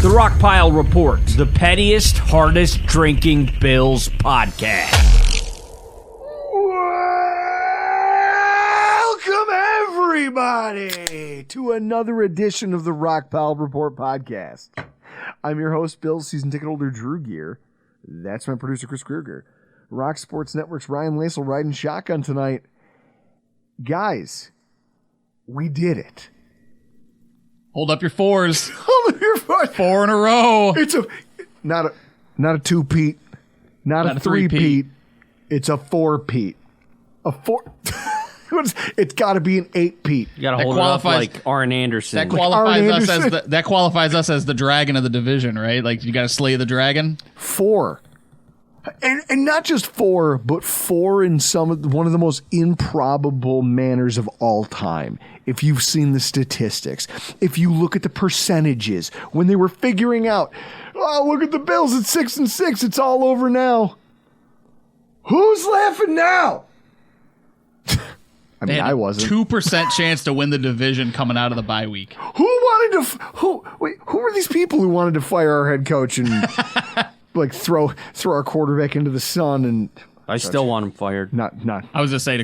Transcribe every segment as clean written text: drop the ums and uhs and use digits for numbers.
The Rockpile Report, the pettiest, hardest drinking Bills podcast. Welcome, everybody, to another edition of the Rockpile Report podcast. I'm your host, Bills season ticket holder Drew Gear. That's my producer, Chris Krueger. Rock Sports Network's Ryan Lasal riding shotgun tonight. Guys, we did it. Hold up your fours. Hold up your fours. 4 in a row. It's not a two-peat, not a three-peat. It's a four-peat. A four. It's got to be an 8-peat. You got to hold it up like Arn Anderson. That qualifies us as the dragon of the division, right? Like, you got to slay the dragon. 4. And not just 4, but 4 in one of the most improbable manners of all time. If you've seen the statistics, if you look at the percentages, when they were figuring out, oh, look at the Bills at 6-6, it's all over now. Who's laughing now? I wasn't. 2% chance to win the division coming out of the bye week. Who were these people who wanted to fire our head coach and like throw our quarterback into the sun? And I still want him fired. Not. I was just say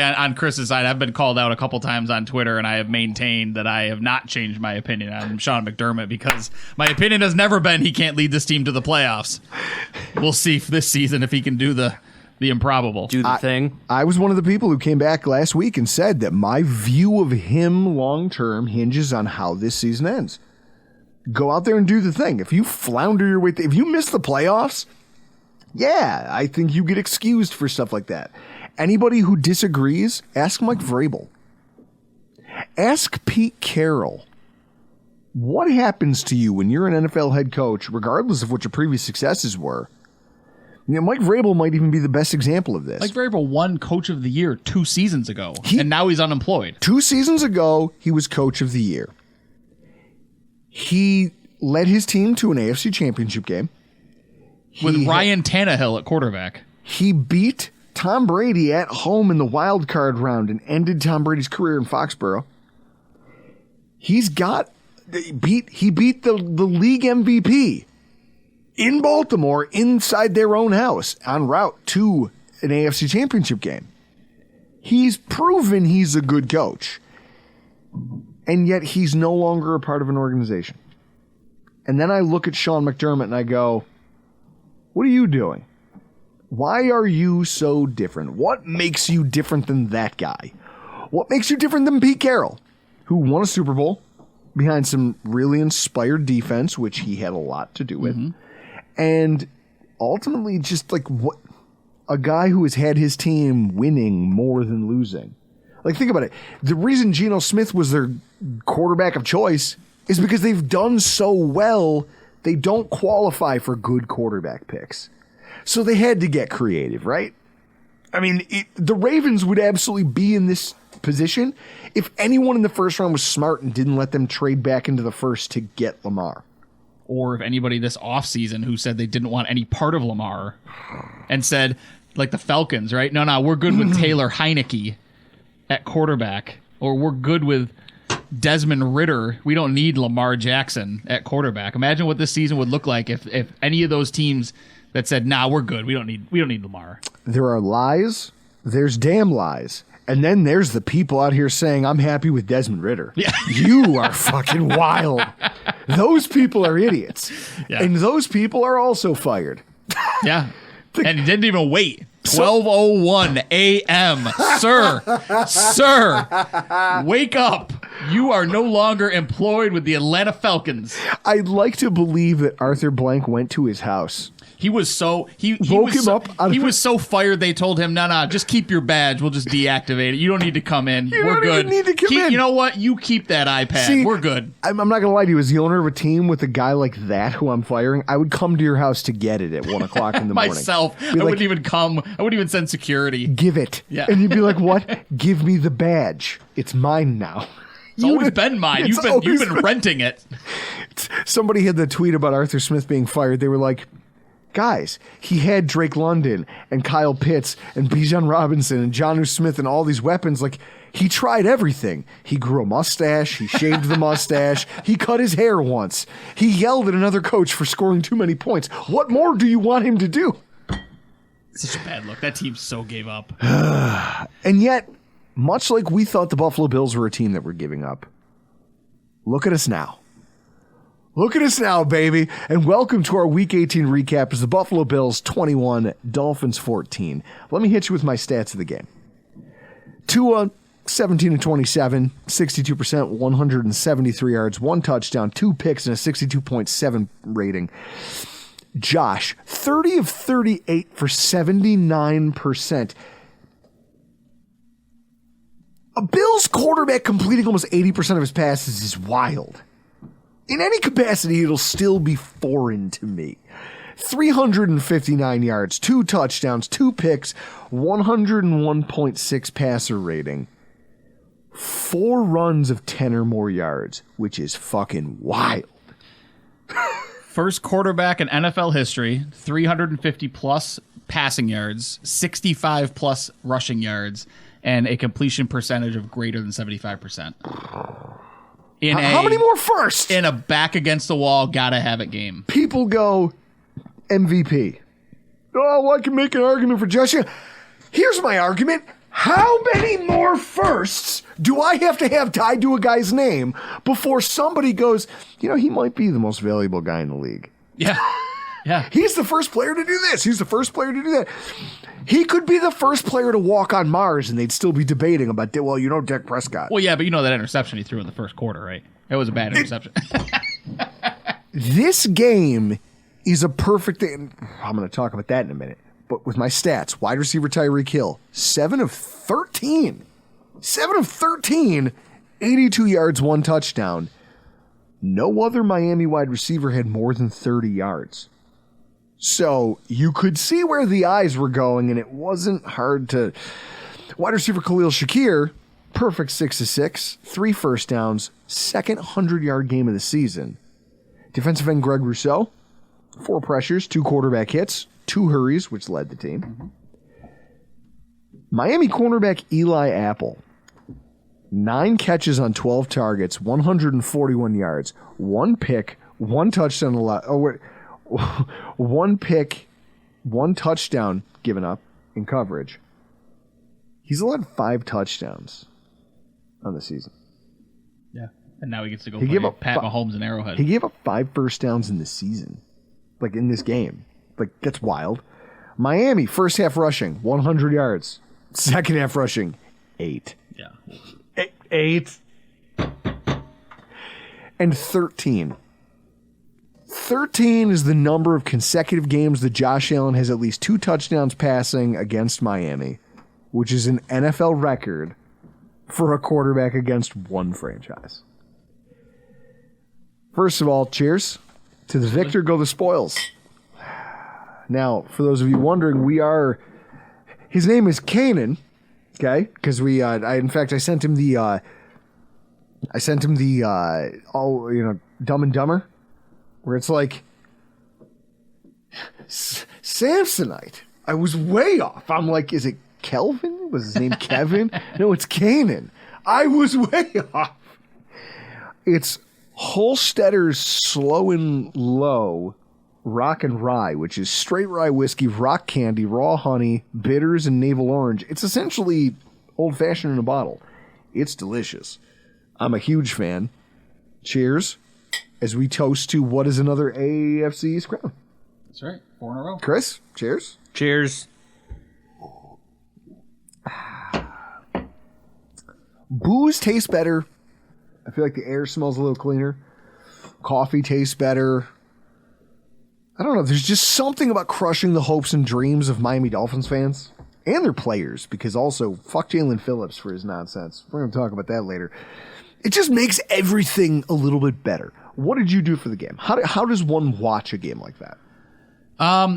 on Chris's side, I've been called out a couple times on Twitter, and I have maintained that I have not changed my opinion on Sean McDermott because my opinion has never been he can't lead this team to the playoffs. We'll see this season if he can do the improbable. Do the thing. I was one of the people who came back last week and said that my view of him long term hinges on how this season ends. Go out there and do the thing. If you flounder your way, if you miss the playoffs, yeah, I think you get excused for stuff like that. Anybody who disagrees, ask Mike Vrabel. Ask Pete Carroll. What happens to you when you're an NFL head coach, regardless of what your previous successes were? You know, Mike Vrabel might even be the best example of this. Mike Vrabel won Coach of the Year 2 seasons ago, and now he's unemployed. 2 seasons ago, he was Coach of the Year. He led his team to an AFC championship game. With Ryan Tannehill at quarterback. He beat Tom Brady at home in the wild card round and ended Tom Brady's career in Foxborough. He beat the league MVP in Baltimore inside their own house en route to an AFC championship game. He's proven he's a good coach. And yet he's no longer a part of an organization. And then I look at Sean McDermott and I go, what are you doing? Why are you so different? What makes you different than that guy? What makes you different than Pete Carroll, who won a Super Bowl behind some really inspired defense, which he had a lot to do with, and ultimately just like what a guy who has had his team winning more than losing. Like, think about it. The reason Geno Smith was their quarterback of choice is because they've done so well, they don't qualify for good quarterback picks. So they had to get creative, right? I mean, the Ravens would absolutely be in this position if anyone in the first round was smart and didn't let them trade back into the first to get Lamar. Or if anybody this offseason who said they didn't want any part of Lamar and said, like the Falcons, right? No, we're good with Taylor Heineke at quarterback, or we're good with Desmond Ridder. We don't need Lamar Jackson at quarterback. Imagine what this season would look like if any of those teams that said, "Nah, we're good. We don't need Lamar." There are lies. There's damn lies. And then there's the people out here saying, I'm happy with Desmond Ridder. Yeah. You are fucking wild. Those people are idiots. Yeah. And those people are also fired. Yeah. And he didn't even wait. 12:01 a.m. Sir, wake up. You are no longer employed with the Atlanta Falcons. I'd like to believe that Arthur Blank went to his house. He was so he woke him up. He was so fired. They told him, "No, just keep your badge. We'll just deactivate it. You don't need to come in. We're good. You need to come in. You know what? You keep that iPad. See, we're good." I'm not gonna lie to you. As the owner of a team with a guy like that who I'm firing, I would come to your house to get it at 1 o'clock in the morning. Myself, I wouldn't even come. I wouldn't even send security. Give it. Yeah. And you'd be like, "What? Give me the badge. It's mine now." It's always been mine. You've been renting it. Somebody had the tweet about Arthur Smith being fired. They were like, Guys, he had Drake London and Kyle Pitts and Bijan Robinson and Jonnu Smith and all these weapons. Like, he tried everything. He grew a mustache. He shaved the mustache. He cut his hair once. He yelled at another coach for scoring too many points. What more do you want him to do? Such a bad look. That team so gave up. And yet, much like we thought the Buffalo Bills were a team that were giving up, look at us now. Look at us now, baby. And welcome to our Week 18 recap as the Buffalo Bills 21, Dolphins 14. Let me hit you with my stats of the game. Tua, 17 and 27, 62%, 173 yards, 1 touchdown, 2 picks, and a 62.7 rating. Josh, 30 of 38 for 79%. A Bills quarterback completing almost 80% of his passes is wild. In any capacity, it'll still be foreign to me. 359 yards, 2 touchdowns, 2 picks, 101.6 passer rating. 4 runs of 10 or more yards, which is fucking wild. First quarterback in NFL history, 350 plus passing yards, 65 plus rushing yards, and a completion percentage of greater than 75%. How many more firsts? In a back against the wall, gotta have it game. People go MVP. Oh, I can make an argument for Josh. Here's my argument. How many more firsts do I have to have tied to a guy's name before somebody goes, you know, he might be the most valuable guy in the league? Yeah. Yeah. He's the first player to do this. He's the first player to do that. He could be the first player to walk on Mars, and they'd still be debating about, well, you know, Dak Prescott. Well, yeah, but you know that interception he threw in the first quarter, right? It was a bad interception. This game is a perfect thing. I'm going to talk about that in a minute. But with my stats, wide receiver Tyreek Hill, 7 of 13. 7 of 13, 82 yards, 1 touchdown. No other Miami wide receiver had more than 30 yards. So you could see where the eyes were going, and it wasn't hard to. Wide receiver Khalil Shakir, perfect 6 of 6, 3 first downs, second 100-yard game of the season. Defensive end Greg Rousseau, 4 pressures, 2 quarterback hits, 2 hurries, which led the team. Mm-hmm. Miami cornerback Eli Apple, 9 catches on 12 targets, 141 yards, 1 pick, 1 touchdown. 1 pick, 1 touchdown given up in coverage. He's allowed 5 touchdowns on the season. Yeah, and now he gets to go play Pat Mahomes and Arrowhead. He gave up 5 first downs in the season, like in this game. Like, that's wild. Miami, first half rushing, 100 yards. Second half rushing, 8. Yeah. 8. And 13. 13 is the number of consecutive games that Josh Allen has at least 2 touchdowns passing against Miami, which is an NFL record for a quarterback against one franchise. First of all, cheers. To the victor go the spoils. Now, for those of you wondering, his name is Kanan, okay? Because I sent him the Dumb and Dumber, where it's like, Samsonite. I was way off. I'm like, is it Kelvin? Was his name Kevin? No, it's Kanan. I was way off. It's Holstetter's Slow and Low Rock and Rye, which is straight rye whiskey, rock candy, raw honey, bitters, and navel orange. It's essentially old-fashioned in a bottle. It's delicious. I'm a huge fan. Cheers, as we toast to what is another AFC East crown. That's right. 4 in a row. Chris, cheers. Cheers. Booze tastes better. I feel like the air smells a little cleaner. Coffee tastes better. I don't know. There's just something about crushing the hopes and dreams of Miami Dolphins fans and their players, because also, fuck Jalen Phillips for his nonsense. We're going to talk about that later. It just makes everything a little bit better. What did you do for the game? How does one watch a game like that?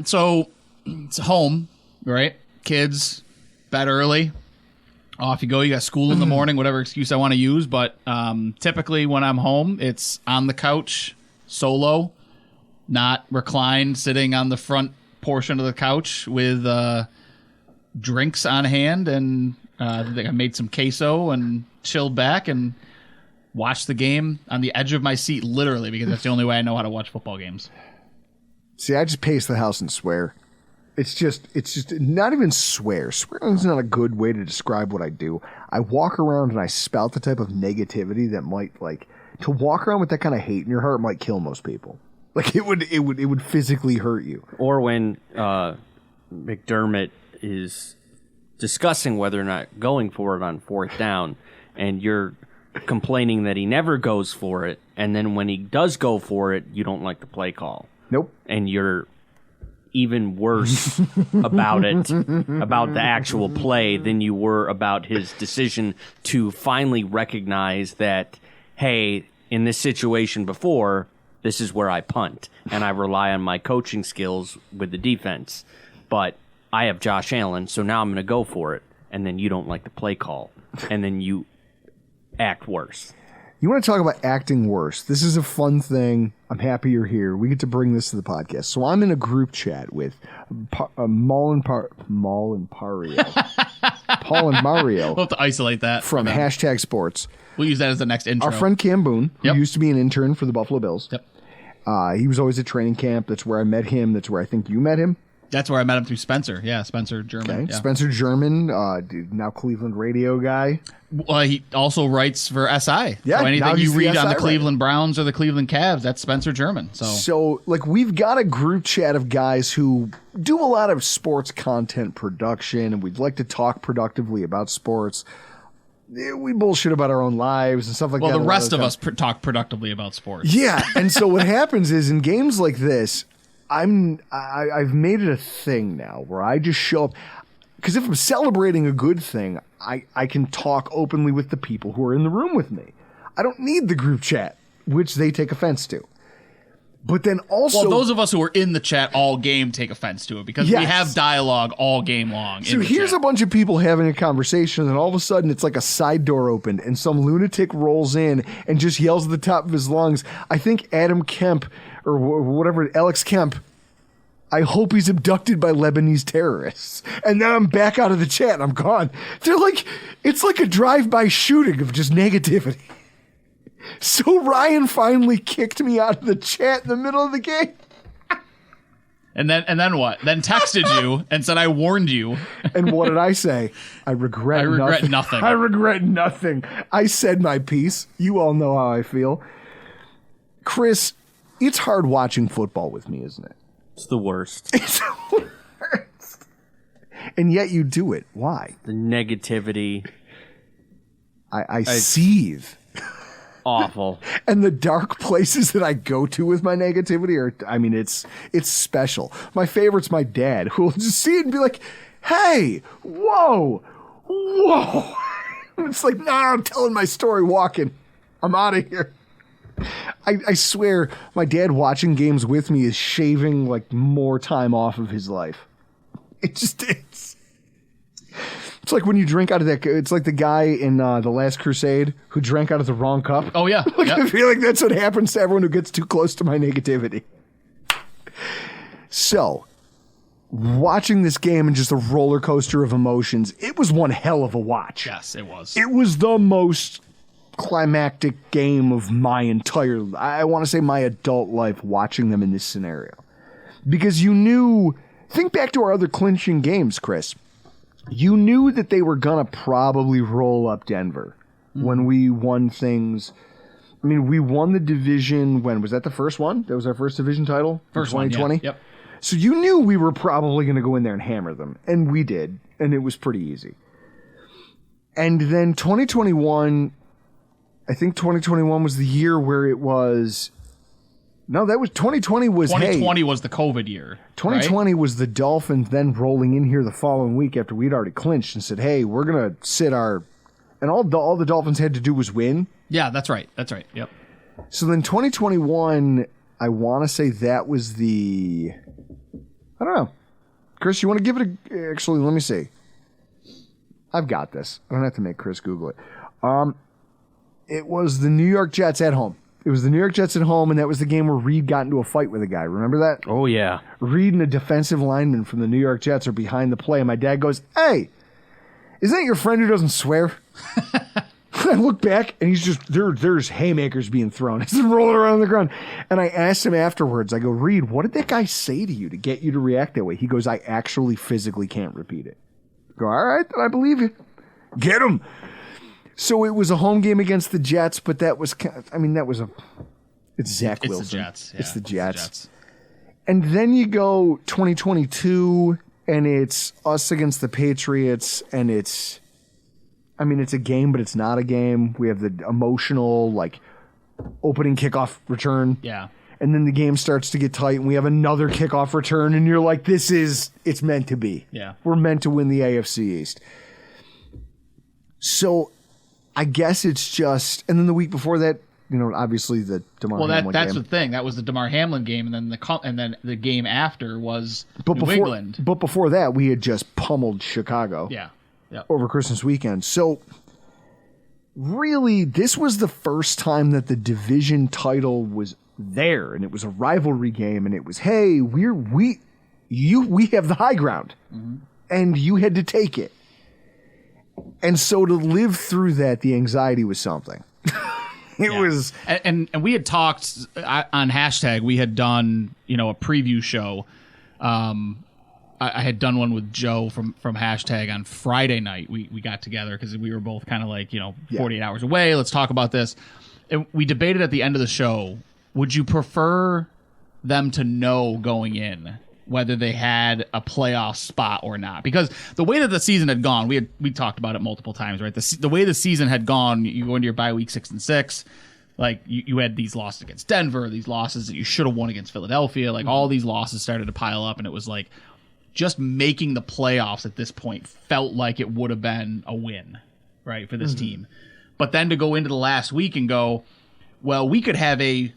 So it's home, right? Kids, bed early. Off you go. You got school in the morning, whatever excuse I want to use. But typically when I'm home, it's on the couch, solo, not reclined, sitting on the front portion of the couch with drinks on hand, and I think I made some queso and chilled back and watched the game on the edge of my seat, literally, because that's the only way I know how to watch football games. See, I just pace the house and swear. It's just not even swear. Swearing's not a good way to describe what I do. I walk around and I spout the type of negativity that might, to walk around with that kind of hate in your heart might kill most people. Like, it would physically hurt you. Or when McDermott is discussing whether or not going for it on fourth down, and you're complaining that he never goes for it, and then when he does go for it, you don't like the play call. Nope. And you're even worse about it, about the actual play, than you were about his decision to finally recognize that, hey, in this situation before, this is where I punt, and I rely on my coaching skills with the defense. But I have Josh Allen, so now I'm going to go for it, and then you don't like the play call, and then you act worse. You want to talk about acting worse? This is a fun thing. I'm happy you're here. We get to bring this to the podcast. So I'm in a group chat with Paul and Mario. We'll have to isolate that from Hashtag Sports. We'll use that as the next intro. Our friend Cam Boone, who Yep. used to be an intern for the Buffalo Bills. Yep. He was always at training camp. That's where I met him. That's where I think you met him. That's where I met him, through Spencer. Yeah, Spencer German. Okay. Yeah. Spencer German, now Cleveland radio guy. Well, he also writes for SI. Yeah, So now anything he's you the read on SI the Cleveland Browns or the Cleveland Cavs, that's Spencer German. So, we've got a group chat of guys who do a lot of sports content production, and we'd like to talk productively about sports. We bullshit about our own lives and stuff like that. Well, the rest of us talk productively about sports. Yeah, and so what happens is in games like this, I've made it a thing now where I just show up, because if I'm celebrating a good thing, I can talk openly with the people who are in the room with me. I don't need the group chat, which they take offense to. But then also, well, those of us who are in the chat all game take offense to it, because we have dialogue all game long. So here's a bunch of people having a conversation, and all of a sudden it's like a side door opened, and some lunatic rolls in and just yells at the top of his lungs, I think Adam Kemp, or whatever, Alex Kemp, I hope he's abducted by Lebanese terrorists. And then I'm back out of the chat and I'm gone. It's like a drive-by shooting of just negativity. So Ryan finally kicked me out of the chat in the middle of the game. And then what? Then texted you and said, I warned you. And what did I say? I regret nothing. I regret nothing. I said my piece. You all know how I feel. Chris, it's hard watching football with me, isn't it? It's the worst. It's the worst. And yet you do it. Why? The negativity. I seethe. Awful. And the dark places that I go to with my negativity it's special. My favorite's my dad, who will just see it and be like, hey, whoa. It's like, nah, I'm telling my story walking. I'm out of here. I swear, my dad watching games with me is shaving more time off of his life. It's like when you drink out of that. It's like the guy in The Last Crusade who drank out of the wrong cup. Oh yeah. I feel like that's what happens to everyone who gets too close to my negativity. So, watching this game and just a roller coaster of emotions, it was one hell of a watch. Yes, it was. It was the most climactic game of my entire, I want to say my adult life, watching them in this scenario. Because you knew, think back to our other clinching games, Chris. You knew that they were going to probably roll up Denver when we won things. I mean, we won the division when? Was that the first one? That was our first division title? First 2020? one, yeah. Yep. So you knew we were probably going to go in there and hammer them. And we did. And it was pretty easy. And then 2021, I think 2021 was the year where it was... No, that was 2020 was 2020 was the COVID year. 2020 right? was the Dolphins then rolling in here the following week after we'd already clinched and said, "Hey, we're gonna sit our," and all the Dolphins had to do was win. Yeah, that's right. Yep. So then 2021, I want to say that was the. I don't know, Chris. You want to give it a? Actually, let me see. I've got this. I don't have to make Chris Google it. It was the New York Jets at home. It was the New York Jets at home, and that was the game where Reed got into a fight with a guy. Remember that? Oh, yeah. Reed and a defensive lineman from the New York Jets are behind the play, and my dad goes, "Hey, isn't that your friend who doesn't swear?" I look back, and he's just, there's haymakers being thrown. He's rolling around on the ground. And I asked him afterwards, I go, "Reed, what did that guy say to you to get you to react that way?" He goes, "I actually physically can't repeat it." I go, "All right, then I believe you. Get him." So it was a home game against the Jets, but that was, it's Zach Wilson. It's the Jets. Yeah, it's the Jets. And then you go 2022, and it's us against the Patriots, and it's a game, but it's not a game. We have the emotional, opening kickoff return. Yeah. And then the game starts to get tight, and we have another kickoff return, and you're like, it's meant to be. Yeah. We're meant to win the AFC East. So I guess it's just, and then the week before that, obviously the DeMar Hamlin game. That's the thing. That was the DeMar Hamlin game, and then the game after was New England. But before that, we had just pummeled Chicago. Yeah. Yep. Over Christmas weekend. So really, this was the first time that the division title was there, and it was a rivalry game, and it was, hey, we have the high ground, and you had to take it. And so to live through that, the anxiety was something. It was, and we had talked on hashtag. We had done a preview show. I had done one with Joe from hashtag on Friday night. We got together because we were both kind of 48 hours away. Let's talk about this. And we debated at the end of the show, would you prefer them to know going in whether they had a playoff spot or not? Because the way that the season had gone, we talked about it multiple times, right? The way the season had gone, you go into your bye week 6-6. You had these losses against Denver, these losses that you should have won against Philadelphia. All these losses started to pile up, and it was just making the playoffs at this point felt like it would have been a win, right, for this team. But then to go into the last week and go, well, we could have a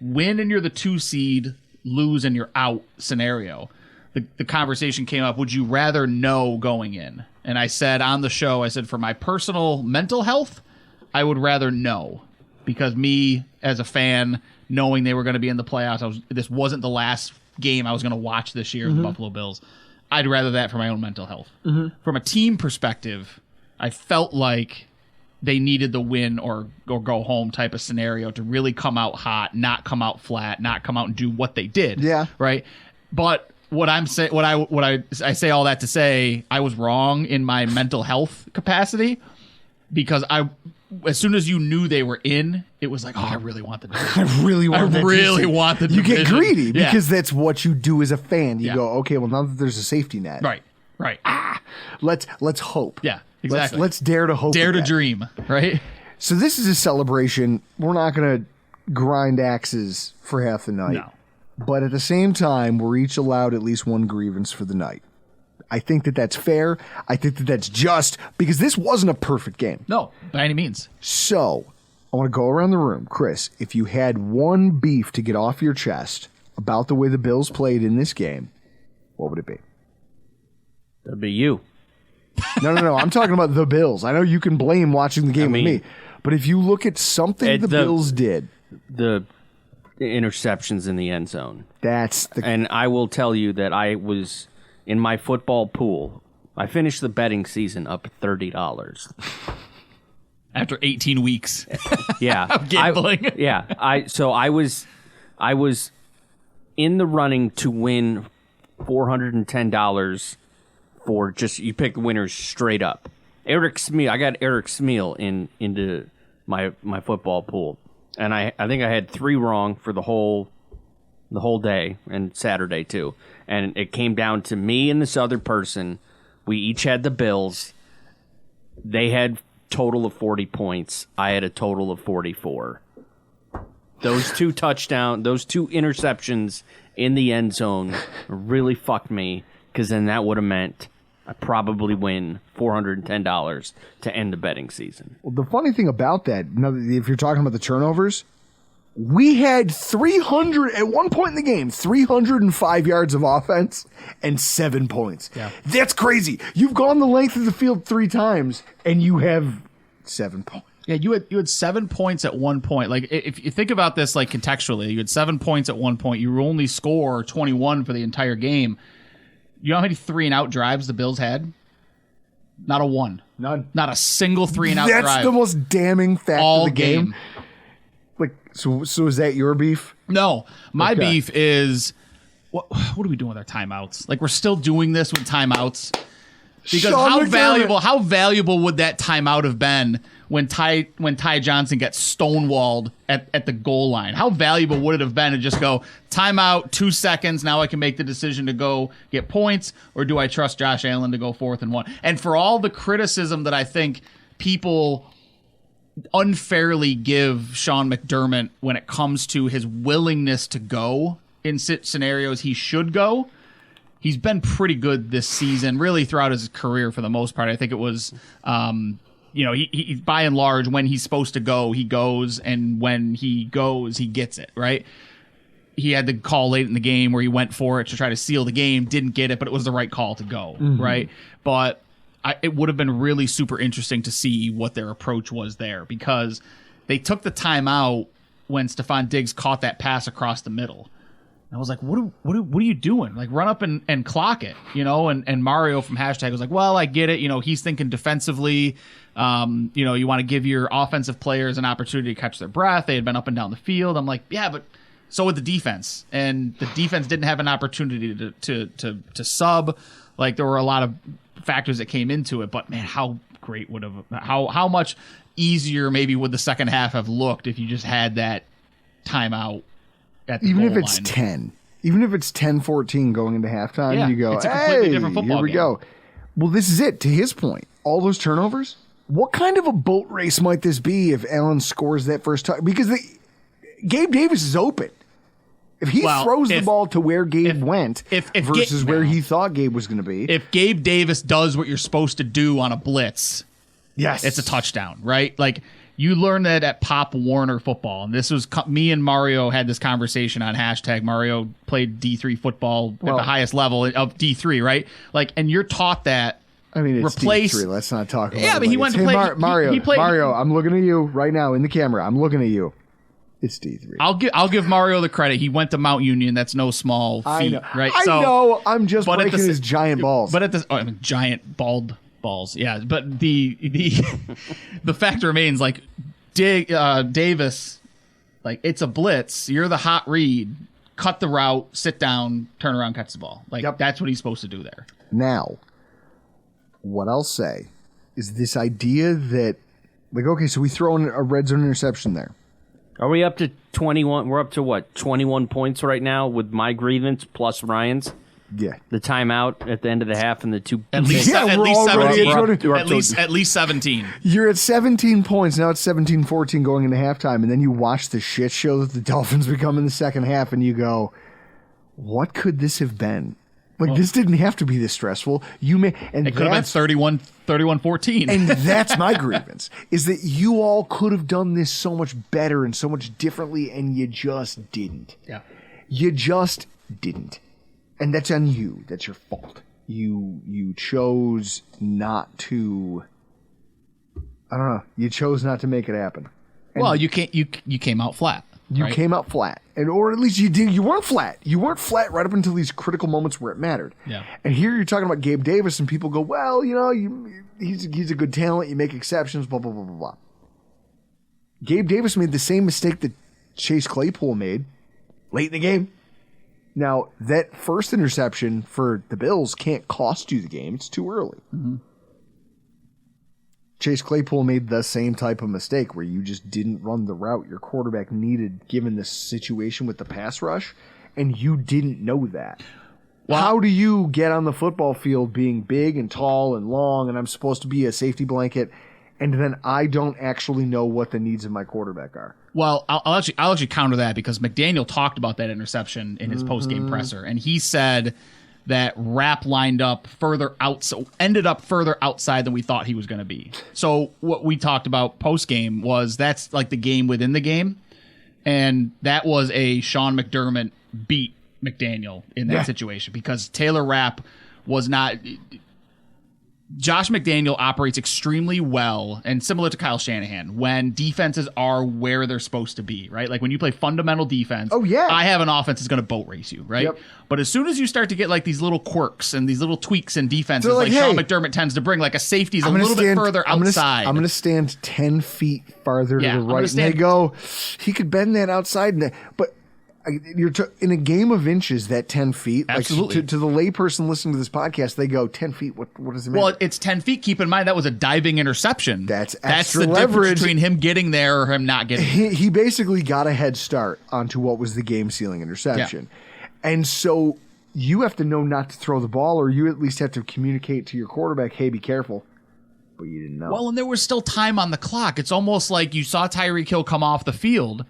win and you're the 2 seed, lose and you're out scenario. The conversation came up, would you rather know going in? And I said on the show, for my personal mental health, I would rather know. Because me, as a fan, knowing they were going to be in the playoffs, this wasn't the last game I was going to watch this year, the Buffalo Bills. I'd rather that for my own mental health. From a team perspective, I felt like they needed the win or go home type of scenario to really come out hot, not come out flat, not come out and do what they did. Yeah. Right. But what I say all that to say, I was wrong in my mental health capacity, because as soon as you knew they were in, it was like, oh, I really want the division. I really want the division. You get greedy because that's what you do as a fan. You go, okay, well, now that there's a safety net. Right. Let's hope. Yeah, exactly. Let's dare to hope. Dare to dream, right? So this is a celebration. We're not going to grind axes for half the night. No. But at the same time, we're each allowed at least one grievance for the night. I think that that's fair. I think that that's just, because this wasn't a perfect game. No, by any means. So, I want to go around the room. Chris, if you had one beef to get off your chest about the way the Bills played in this game, what would it be? That'd be you. No. I'm talking about the Bills. I know you can blame watching the game with me. But if you look at something the Bills did. The interceptions in the end zone. And I will tell you that I was... in my football pool, I finished the betting season up $30. After 18 weeks. Yeah. Of gambling. I was in the running to win $410 for just, you pick the winners straight up. Eric Smeal, I got Eric Smeal into my football pool. And I think I had 3 wrong for the whole day, and Saturday too. And it came down to me and this other person. We each had the Bills. They had total of 40 points. I had a total of 44. Those 2 interceptions in the end zone really fucked me, because then that would have meant I probably win $410 to end the betting season. Well, the funny thing about that, if you're talking about the turnovers, we had 300 at one point in the game, 305 yards of offense and 7 points. Yeah. That's crazy. You've gone the length of the field 3 times and you have 7 points. Yeah, you had 7 points at one point. Like, if you think about this, like, contextually, you had 7 points at one point. You only score 21 for the entire game. You know how many 3-and-out drives the Bills had? Not a one. None. Not a single 3-and-out drive. That's the most damning fact all of the game. Like, so is that your beef? No, my Okay. beef is what are we doing with our timeouts? Like, we're still doing this with timeouts because Sean McDermott. how valuable would that timeout have been when Ty Johnson gets stonewalled at the goal line? How valuable would it have been to just go timeout, 2 seconds? Now I can make the decision to go get points, or do I trust Josh Allen to go 4th and 1? And for all the criticism that I think people unfairly give Sean McDermott when it comes to his willingness to go in scenarios he should go, he's been pretty good this season, really throughout his career for the most part. I think it was, he by and large, when he's supposed to go, he goes, and when he goes, he gets it, right? He had the call late in the game where he went for it to try to seal the game, didn't get it, but it was the right call to go, right? But it would have been really super interesting to see what their approach was there, because they took the timeout when Stephon Diggs caught that pass across the middle. I was like, what are you doing? Like, run up and clock it, And Mario from Hashtag was like, well, I get it. He's thinking defensively. You want to give your offensive players an opportunity to catch their breath. They had been up and down the field. I'm like, yeah, but so would the defense. And the defense didn't have an opportunity to sub. Like, there were a lot of factors that came into it. But, man, how great would have – how much easier maybe would the second half have looked if you just had that timeout at the Even goal if it's line. 10. Even if it's 10-14 going into halftime, Yeah, you go, it's a completely different football here we game. go. Well, this is it. To his point, all those turnovers, what kind of a boat race might this be if Allen scores that first time? Because Gabe Davis is open. If he throws the ball to where Gabe went versus where he thought Gabe was going to be. If Gabe Davis does what you're supposed to do on a blitz, yes, it's a touchdown, right? Like, you learn that at Pop Warner football. And this was me and Mario had this conversation on Hashtag. Mario played D3 football at the highest level of D3, right? Like, and you're taught that. I mean, it's D3. Let's not talk about it. Yeah, but he went to play. Mario, he played, Mario, I'm looking at you right now in the camera. I'm looking at you. It's D3. I'll give Mario the credit. He went to Mount Union. That's no small feat, I know. right? I know. I'm just breaking his giant balls. But at this, giant bald balls. Yeah, but the the fact remains, like, Davis, like, it's a blitz. You're the hot read. Cut the route, sit down, turn around, catch the ball. Like, that's what he's supposed to do there. Now, what I'll say is this idea that, like, okay, so we throw in a red zone interception there. Are we up to 21? We're up to what? 21 points right now with my grievance plus Ryan's? Yeah. The timeout at the end of the half and the two. At least, Yeah, at we're least already 17. at At least 17. You're at 17 points. Now it's 17-14 going into halftime, and then you watch the shit show that the Dolphins become in the second half, and you go, what could this have been? Like, this didn't have to be this stressful. It could have been 31-14. And that's my grievance, is that you all could have done this so much better and so much differently, and you just didn't. Yeah. You just didn't. And that's on you. That's your fault. You chose not to. I don't know. You chose not to make it happen. And Well, you came out flat. you right? came out flat, or at least you did. You weren't flat. You weren't flat right up until these critical moments where it mattered. Yeah. And here you're talking about Gabe Davis, and people go, "Well, he's a good talent. You make exceptions." Blah blah blah blah blah. Gabe Davis made the same mistake that Chase Claypool made late in the game. Now, that first interception for the Bills can't cost you the game. It's too early. Mm-hmm. Chase Claypool made the same type of mistake where you just didn't run the route your quarterback needed given the situation with the pass rush, and you didn't know that. Well, how do you get on the football field being big and tall and long, and I'm supposed to be a safety blanket, and then I don't actually know what the needs of my quarterback are? Well, I'll actually counter that, because McDaniel talked about that interception in his post-game presser, and he said that Rapp ended up further outside than we thought he was going to be. So what we talked about post-game was that's like the game within the game, and that was a Sean McDermott beat McDaniel in that situation, because Taylor Rapp was not. Josh McDaniel operates extremely well, and similar to Kyle Shanahan, when defenses are where they're supposed to be, right? Like when you play fundamental defense, I have an offense that's going to boat race you, right? Yep. But as soon as you start to get like these little quirks and these little tweaks in defenses, like, Sean McDermott tends to bring, like a safety's a little bit further outside. I'm going to stand 10 feet farther to the right. And stand, they go, he could bend that outside. But you're in a game of inches, that 10 feet. Absolutely. Like, to the layperson listening to this podcast, they go 10 feet. What does it mean? Well, it's 10 feet. Keep in mind that was a diving interception. That's extra the leverage difference between him getting there or him not getting there. He basically got a head start onto what was the game-sealing interception. Yeah. And so you have to know not to throw the ball, or you at least have to communicate to your quarterback, hey, be careful. But you didn't know. Well, and there was still time on the clock. It's almost like you saw Tyreek Hill come off the field.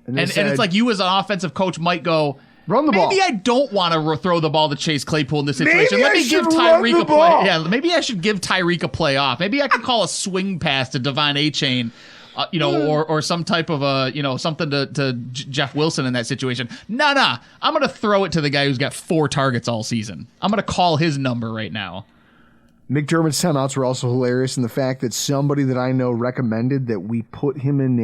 And it's like you as an offensive coach might go, run the ball. Maybe I don't want to throw the ball to Chase Claypool in this situation. Let me give Tyreek a play. Yeah, maybe I should give Tyreek a play off. Maybe I could call a swing pass to Devon Achane, or some type of something to Jeff Wilson in that situation. Nah. I'm going to throw it to the guy who's got 4 targets all season. I'm going to call his number right now. McDermott's timeouts were also hilarious in the fact that somebody that I know recommended that we put him in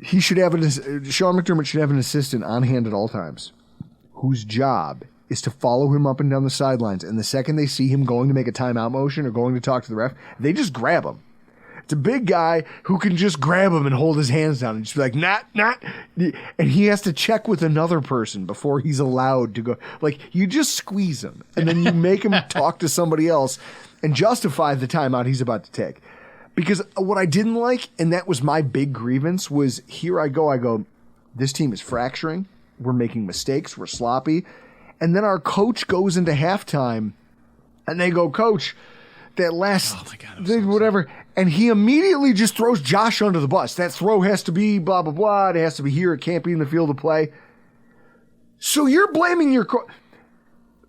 Sean McDermott should have an assistant on hand at all times whose job is to follow him up and down the sidelines. And the second they see him going to make a timeout motion or going to talk to the ref, they just grab him. It's a big guy who can just grab him and hold his hands down and just be like, not. And he has to check with another person before he's allowed to go. Like, you just squeeze him and then you make him talk to somebody else and justify the timeout he's about to take. Because what I didn't like, and that was my big grievance, was here I go, this team is fracturing. We're making mistakes. We're sloppy. And then our coach goes into halftime, and they go, Coach, that last whatever. And he immediately just throws Josh under the bus. That throw has to be blah, blah, blah. It has to be here. It can't be in the field of play. So you're blaming your coach.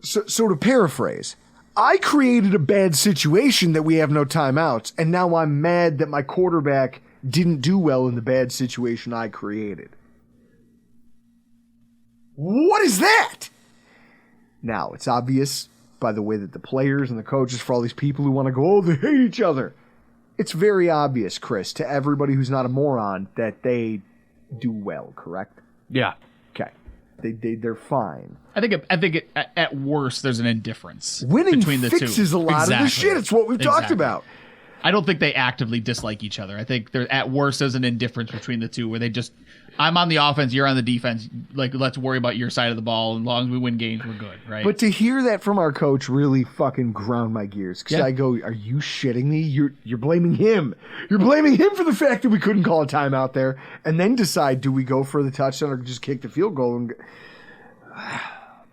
So to paraphrase, I created a bad situation that we have no timeouts, and now I'm mad that my quarterback didn't do well in the bad situation I created. What is that? Now, it's obvious by the way that the players and the coaches, for all these people who want to go, they hate each other. It's very obvious, Chris, to everybody who's not a moron that they do well, correct? Yeah. Okay. They're fine. I think at worst there's an indifference Winning between the two. Fixes a lot of the shit. It's what we've talked about. I don't think they actively dislike each other. I think at worst there's an indifference between the two where they just, I'm on the offense, you're on the defense. Like, let's worry about your side of the ball. As long as we win games, we're good, right? But to hear that from our coach really fucking ground my gears. Because I go, are you shitting me? You're blaming him. You're blaming him for the fact that we couldn't call a timeout there, and then decide, do we go for the touchdown or just kick the field goal?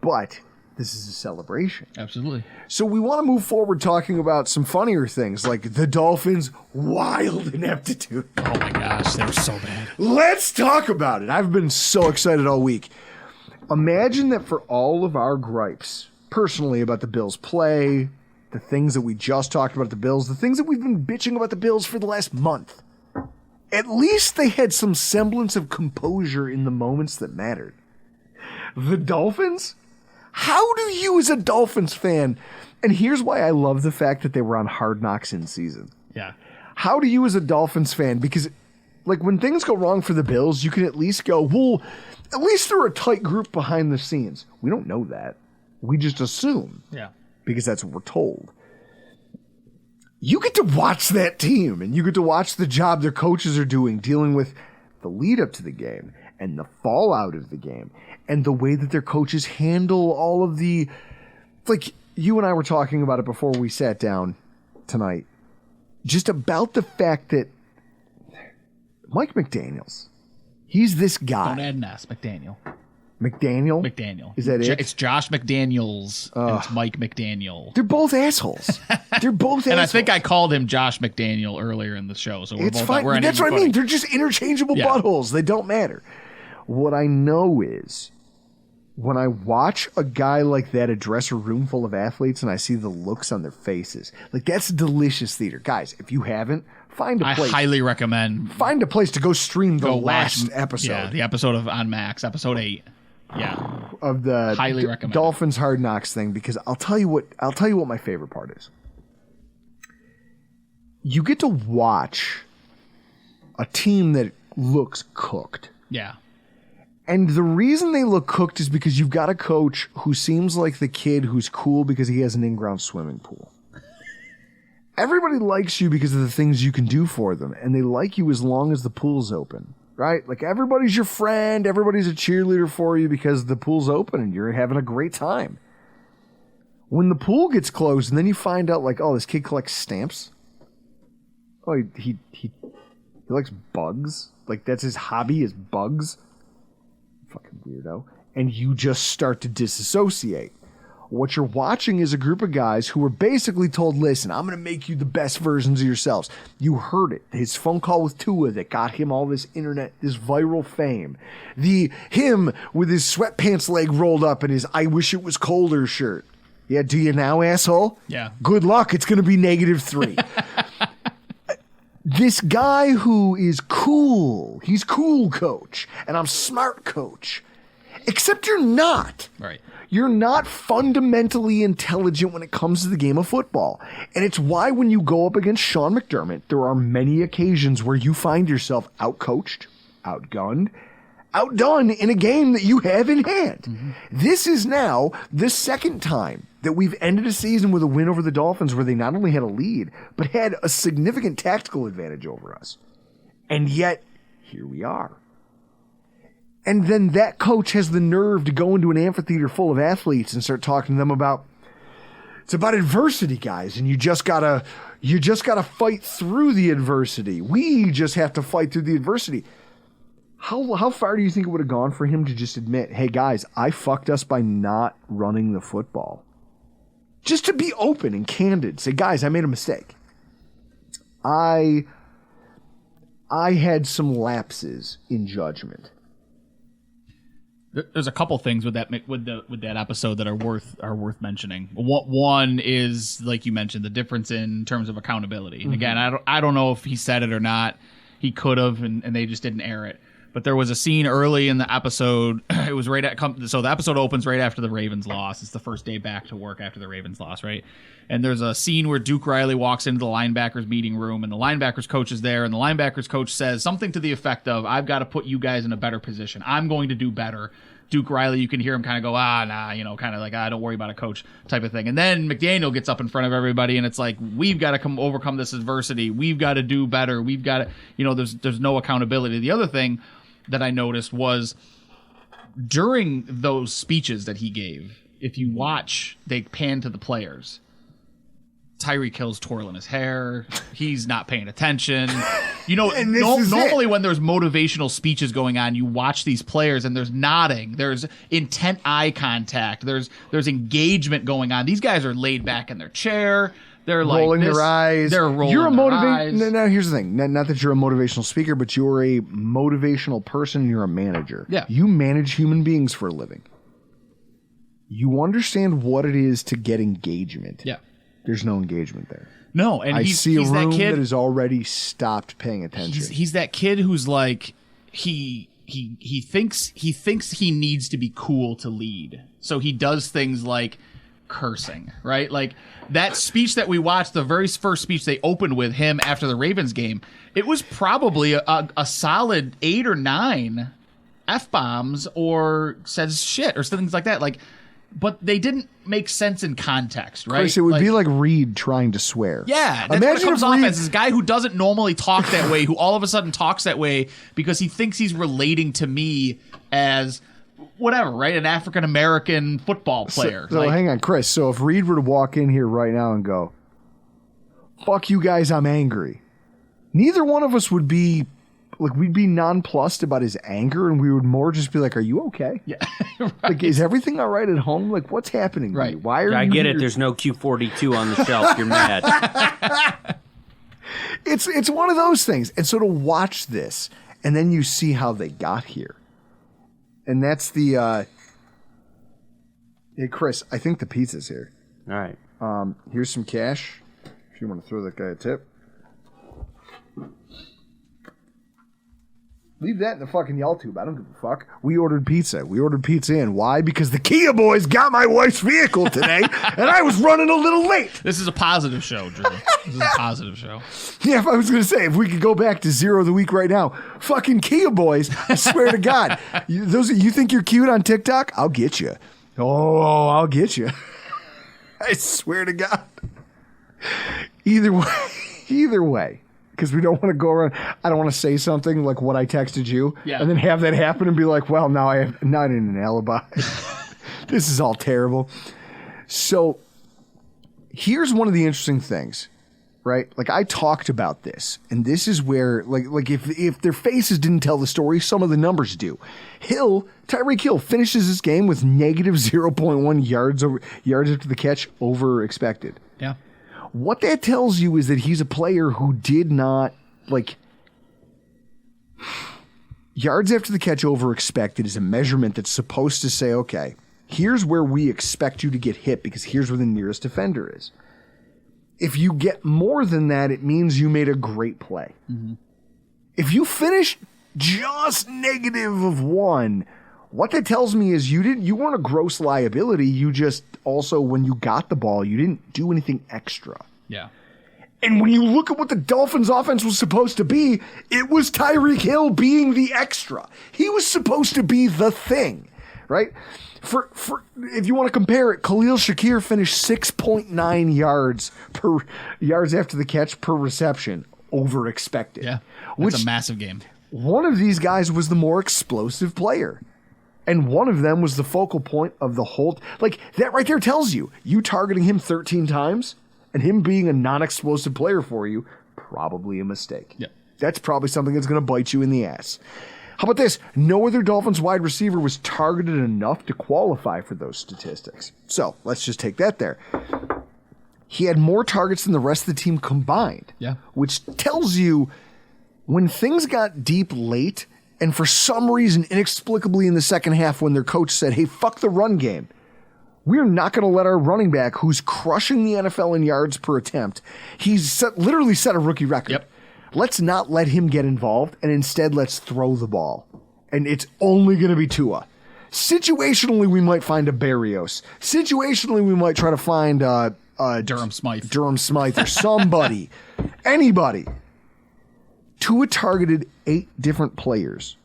But this is a celebration. Absolutely. So we want to move forward talking about some funnier things, like the Dolphins' wild ineptitude. Oh my gosh, they were so bad. Let's talk about it. I've been so excited all week. Imagine that for all of our gripes, personally, about the Bills' play, the things that we just talked about the Bills, the things that we've been bitching about the Bills for the last month, at least they had some semblance of composure in the moments that mattered. The Dolphins? How do you, as a Dolphins fan, and here's why I love the fact that they were on Hard Knocks in season. Yeah. How do you, as a Dolphins fan, because like when things go wrong for the Bills, you can at least go, well, at least they're a tight group behind the scenes. We don't know that. We just assume. Yeah. Because that's what we're told. You get to watch that team, and you get to watch the job their coaches are doing, dealing with the lead up to the game and the fallout of the game and the way that their coaches handle all of the, like you and I were talking about it before we sat down tonight, just about the fact that Mike McDaniels, he's this guy. Don't add an S, McDaniel. McDaniel? Is that it? It's Josh McDaniels and it's Mike McDaniel. They're both assholes. They're both assholes. And I think I called him Josh McDaniel earlier in the show. So we're it's both fine. We're That's what I mean. They're just interchangeable buttholes. They don't matter. What I know is when I watch a guy like that address a room full of athletes and I see the looks on their faces, like that's delicious theater. Guys, if you haven't, find a place. I highly recommend. Find a place to go stream the last episode. Yeah, the episode on Max, episode 8. Yeah. of the Highly recommend it. Dolphins Hard Knocks thing, because I'll tell you what my favorite part is. You get to watch a team that looks cooked. Yeah. And the reason they look cooked is because you've got a coach who seems like the kid who's cool because he has an in-ground swimming pool. Everybody likes you because of the things you can do for them, and they like you as long as the pool's open, right? Like, everybody's your friend, everybody's a cheerleader for you because the pool's open and you're having a great time. When the pool gets closed and then you find out, like, oh, this kid collects stamps. Oh, he likes bugs. Like, that's his hobby, is bugs. Fucking weirdo. And you just start to disassociate. What you're watching is a group of guys who were basically told, listen, I'm going to make you the best versions of yourselves. You heard it. His phone call with Tua that got him all this internet, this viral fame. Him with his sweatpants leg rolled up and his I wish it was colder shirt. Yeah, do you now, asshole? Yeah. Good luck. It's going to be -3. This guy who is cool, he's cool coach, and I'm smart coach. Except you're not. Right. You're not fundamentally intelligent when it comes to the game of football. And it's why when you go up against Sean McDermott, there are many occasions where you find yourself outcoached, outgunned, outdone in a game that you have in hand. Mm-hmm. This is now the second time that we've ended a season with a win over the Dolphins where they not only had a lead, but had a significant tactical advantage over us. And yet, here we are. And then that coach has the nerve to go into an amphitheater full of athletes and start talking to them about, it's about adversity, guys, and you just gotta fight through the adversity. We just have to fight through the adversity. How far do you think it would have gone for him to just admit, hey guys, I fucked us by not running the football? Just to be open and candid. Say, guys, I made a mistake. I had some lapses in judgment. There's a couple things with that episode that are worth mentioning. One is, like you mentioned, the difference in terms of accountability. And again, I don't know if he said it or not. He could have, and they just didn't air it. But there was a scene early in the episode. It was so the episode opens right after the Ravens loss. It's the first day back to work after the Ravens loss, right? And there's a scene where Duke Riley walks into the linebackers meeting room, and the linebackers coach is there, and the linebackers coach says something to the effect of, I've got to put you guys in a better position. I'm going to do better. Duke Riley, you can hear him kind of go, kind of like, don't worry about it, coach, type of thing. And then McDaniel gets up in front of everybody, and it's like, we've got to overcome this adversity. We've got to do better. We've got to, there's no accountability. The other thing that I noticed was during those speeches that he gave, if you watch, they pan to the players. Tyreek Hill's twirling his hair. He's not paying attention. Normally when there's motivational speeches going on, you watch these players and there's nodding, there's intent eye contact, there's engagement going on. These guys are laid back in their chair. They're rolling like their eyes. They're rolling their eyes. No, here's the thing. Not that you're a motivational speaker, but you're a motivational person. You're a manager. Yeah. You manage human beings for a living. You understand what it is to get engagement. Yeah. There's no engagement there. No, and I see a room that kid that has already stopped paying attention. He's that kid who's like he thinks he needs to be cool to lead, so he does things like cursing, right? Like that speech that we watched, the very first speech they opened with him after the Ravens game, it was probably a solid 8 or 9 F-bombs or says shit or things like that. Like, but they didn't make sense in context, right? Chris, it would be like Reed trying to swear. Yeah, that's what it comes off as. This guy who doesn't normally talk that way, who all of a sudden talks that way because he thinks he's relating to me as whatever, right? An African-American football player. So hang on, Chris. So if Reed were to walk in here right now and go, fuck you guys, I'm angry. Neither one of us would be, like, we'd be nonplussed about his anger, and we would more just be like, are you okay? Yeah. Right. Like, is everything all right at home? Like, what's happening to you? Why are you I get here? it. There's no Q42 on the shelf. You're mad. It's one of those things. And so to watch this, and then you see how they got here. And that's the hey, Chris, I think the pizza's here. All right. Here's some cash if you want to throw that guy a tip. Leave that in the fucking Yell tube. I don't give a fuck. We ordered pizza. In. Why? Because the Kia boys got my wife's vehicle today, and I was running a little late. This is a positive show, Drew. This is a positive show. Yeah, if I was going to say, if we could go back to 0 of the week right now, fucking Kia boys, I swear to God. You think you're cute on TikTok? I'll get you. Oh, I'll get you. I swear to God. Either way. Because we don't want to go around. I don't want to say something like what I texted you, and then have that happen and be like, "Well, now I have not in an alibi." This is all terrible. So, here's one of the interesting things, right? Like I talked about this, and this is where, like if their faces didn't tell the story, some of the numbers do. Tyreek Hill finishes this game with negative 0.1 yards after the catch over expected. Yeah. What that tells you is that he's a player who did not, yards after the catch over expected is a measurement that's supposed to say, okay, here's where we expect you to get hit because here's where the nearest defender is. If you get more than that, it means you made a great play. Mm-hmm. If you finish just negative of 1, what that tells me is you weren't a gross liability. You just also, when you got the ball, you didn't do anything extra. Yeah. And when you look at what the Dolphins' offense was supposed to be, it was Tyreek Hill being the extra. He was supposed to be the thing, right? For if you want to compare it, Khalil Shakir finished 6.9 yards after the catch per reception over expected. Yeah. That's a massive game. One of these guys was the more explosive player. And one of them was the focal point of the whole... Like, that right there tells you targeting him 13 times and him being a non-explosive player for you, probably a mistake. Yeah. That's probably something that's going to bite you in the ass. How about this? No other Dolphins wide receiver was targeted enough to qualify for those statistics. So, let's just take that there. He had more targets than the rest of the team combined. Yeah. Which tells you when things got deep late... And for some reason, inexplicably in the second half, when their coach said, hey, fuck the run game, we're not going to let our running back, who's crushing the NFL in yards per attempt, literally set a rookie record. Yep. Let's not let him get involved, and instead let's throw the ball. And it's only going to be Tua. Situationally, we might find a Barrios. Situationally, we might try to find Durham Smythe or somebody. Anybody. Tua targeted 8 different players.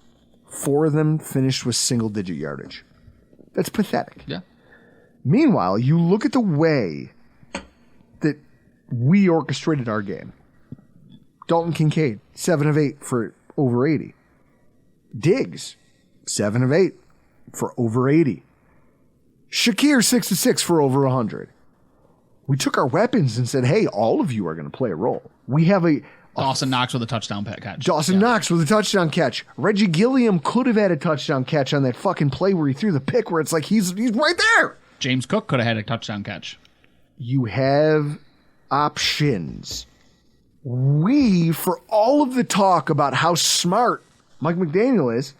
4 of them finished with single-digit yardage. That's pathetic. Yeah. Meanwhile, you look at the way that we orchestrated our game. Dalton Kincaid, 7 of 8 for over 80. Diggs, 7 of 8 for over 80. Shakir, 6 of 6 for over 100. We took our weapons and said, hey, all of you are going to play a role. We have Dawson Knox with a touchdown catch. Knox with a touchdown catch. Reggie Gilliam could have had a touchdown catch on that fucking play where he threw the pick where it's like he's right there. James Cook could have had a touchdown catch. You have options. We, for all of the talk about how smart Mike McDaniel is,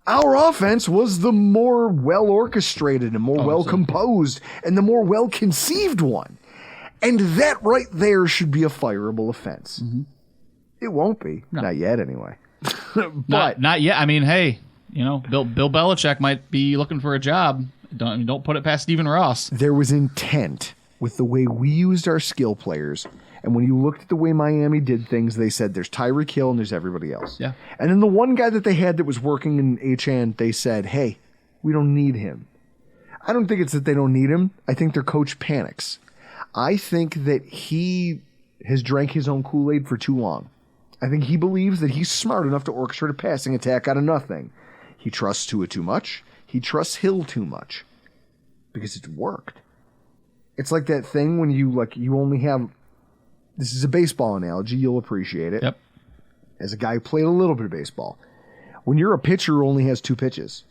our offense was the more well-orchestrated and more well-composed and the more well-conceived one. And that right there should be a fireable offense. Mm-hmm. It won't be. No. Not yet, anyway. But not yet. I mean, hey, Bill Belichick might be looking for a job. Don't put it past Stephen Ross. There was intent with the way we used our skill players. And when you looked at the way Miami did things, they said there's Tyreek Hill and there's everybody else. Yeah. And then the one guy that they had that was working in HN, they said, hey, we don't need him. I don't think it's that they don't need him. I think their coach panics. I think that he has drank his own Kool-Aid for too long. I think he believes that he's smart enough to orchestrate a passing attack out of nothing. He trusts Tua too much. He trusts Hill too much. Because it's worked. It's like that thing when you only have... This is a baseball analogy. You'll appreciate it. Yep. As a guy who played a little bit of baseball. When you're a pitcher who only has 2 pitches,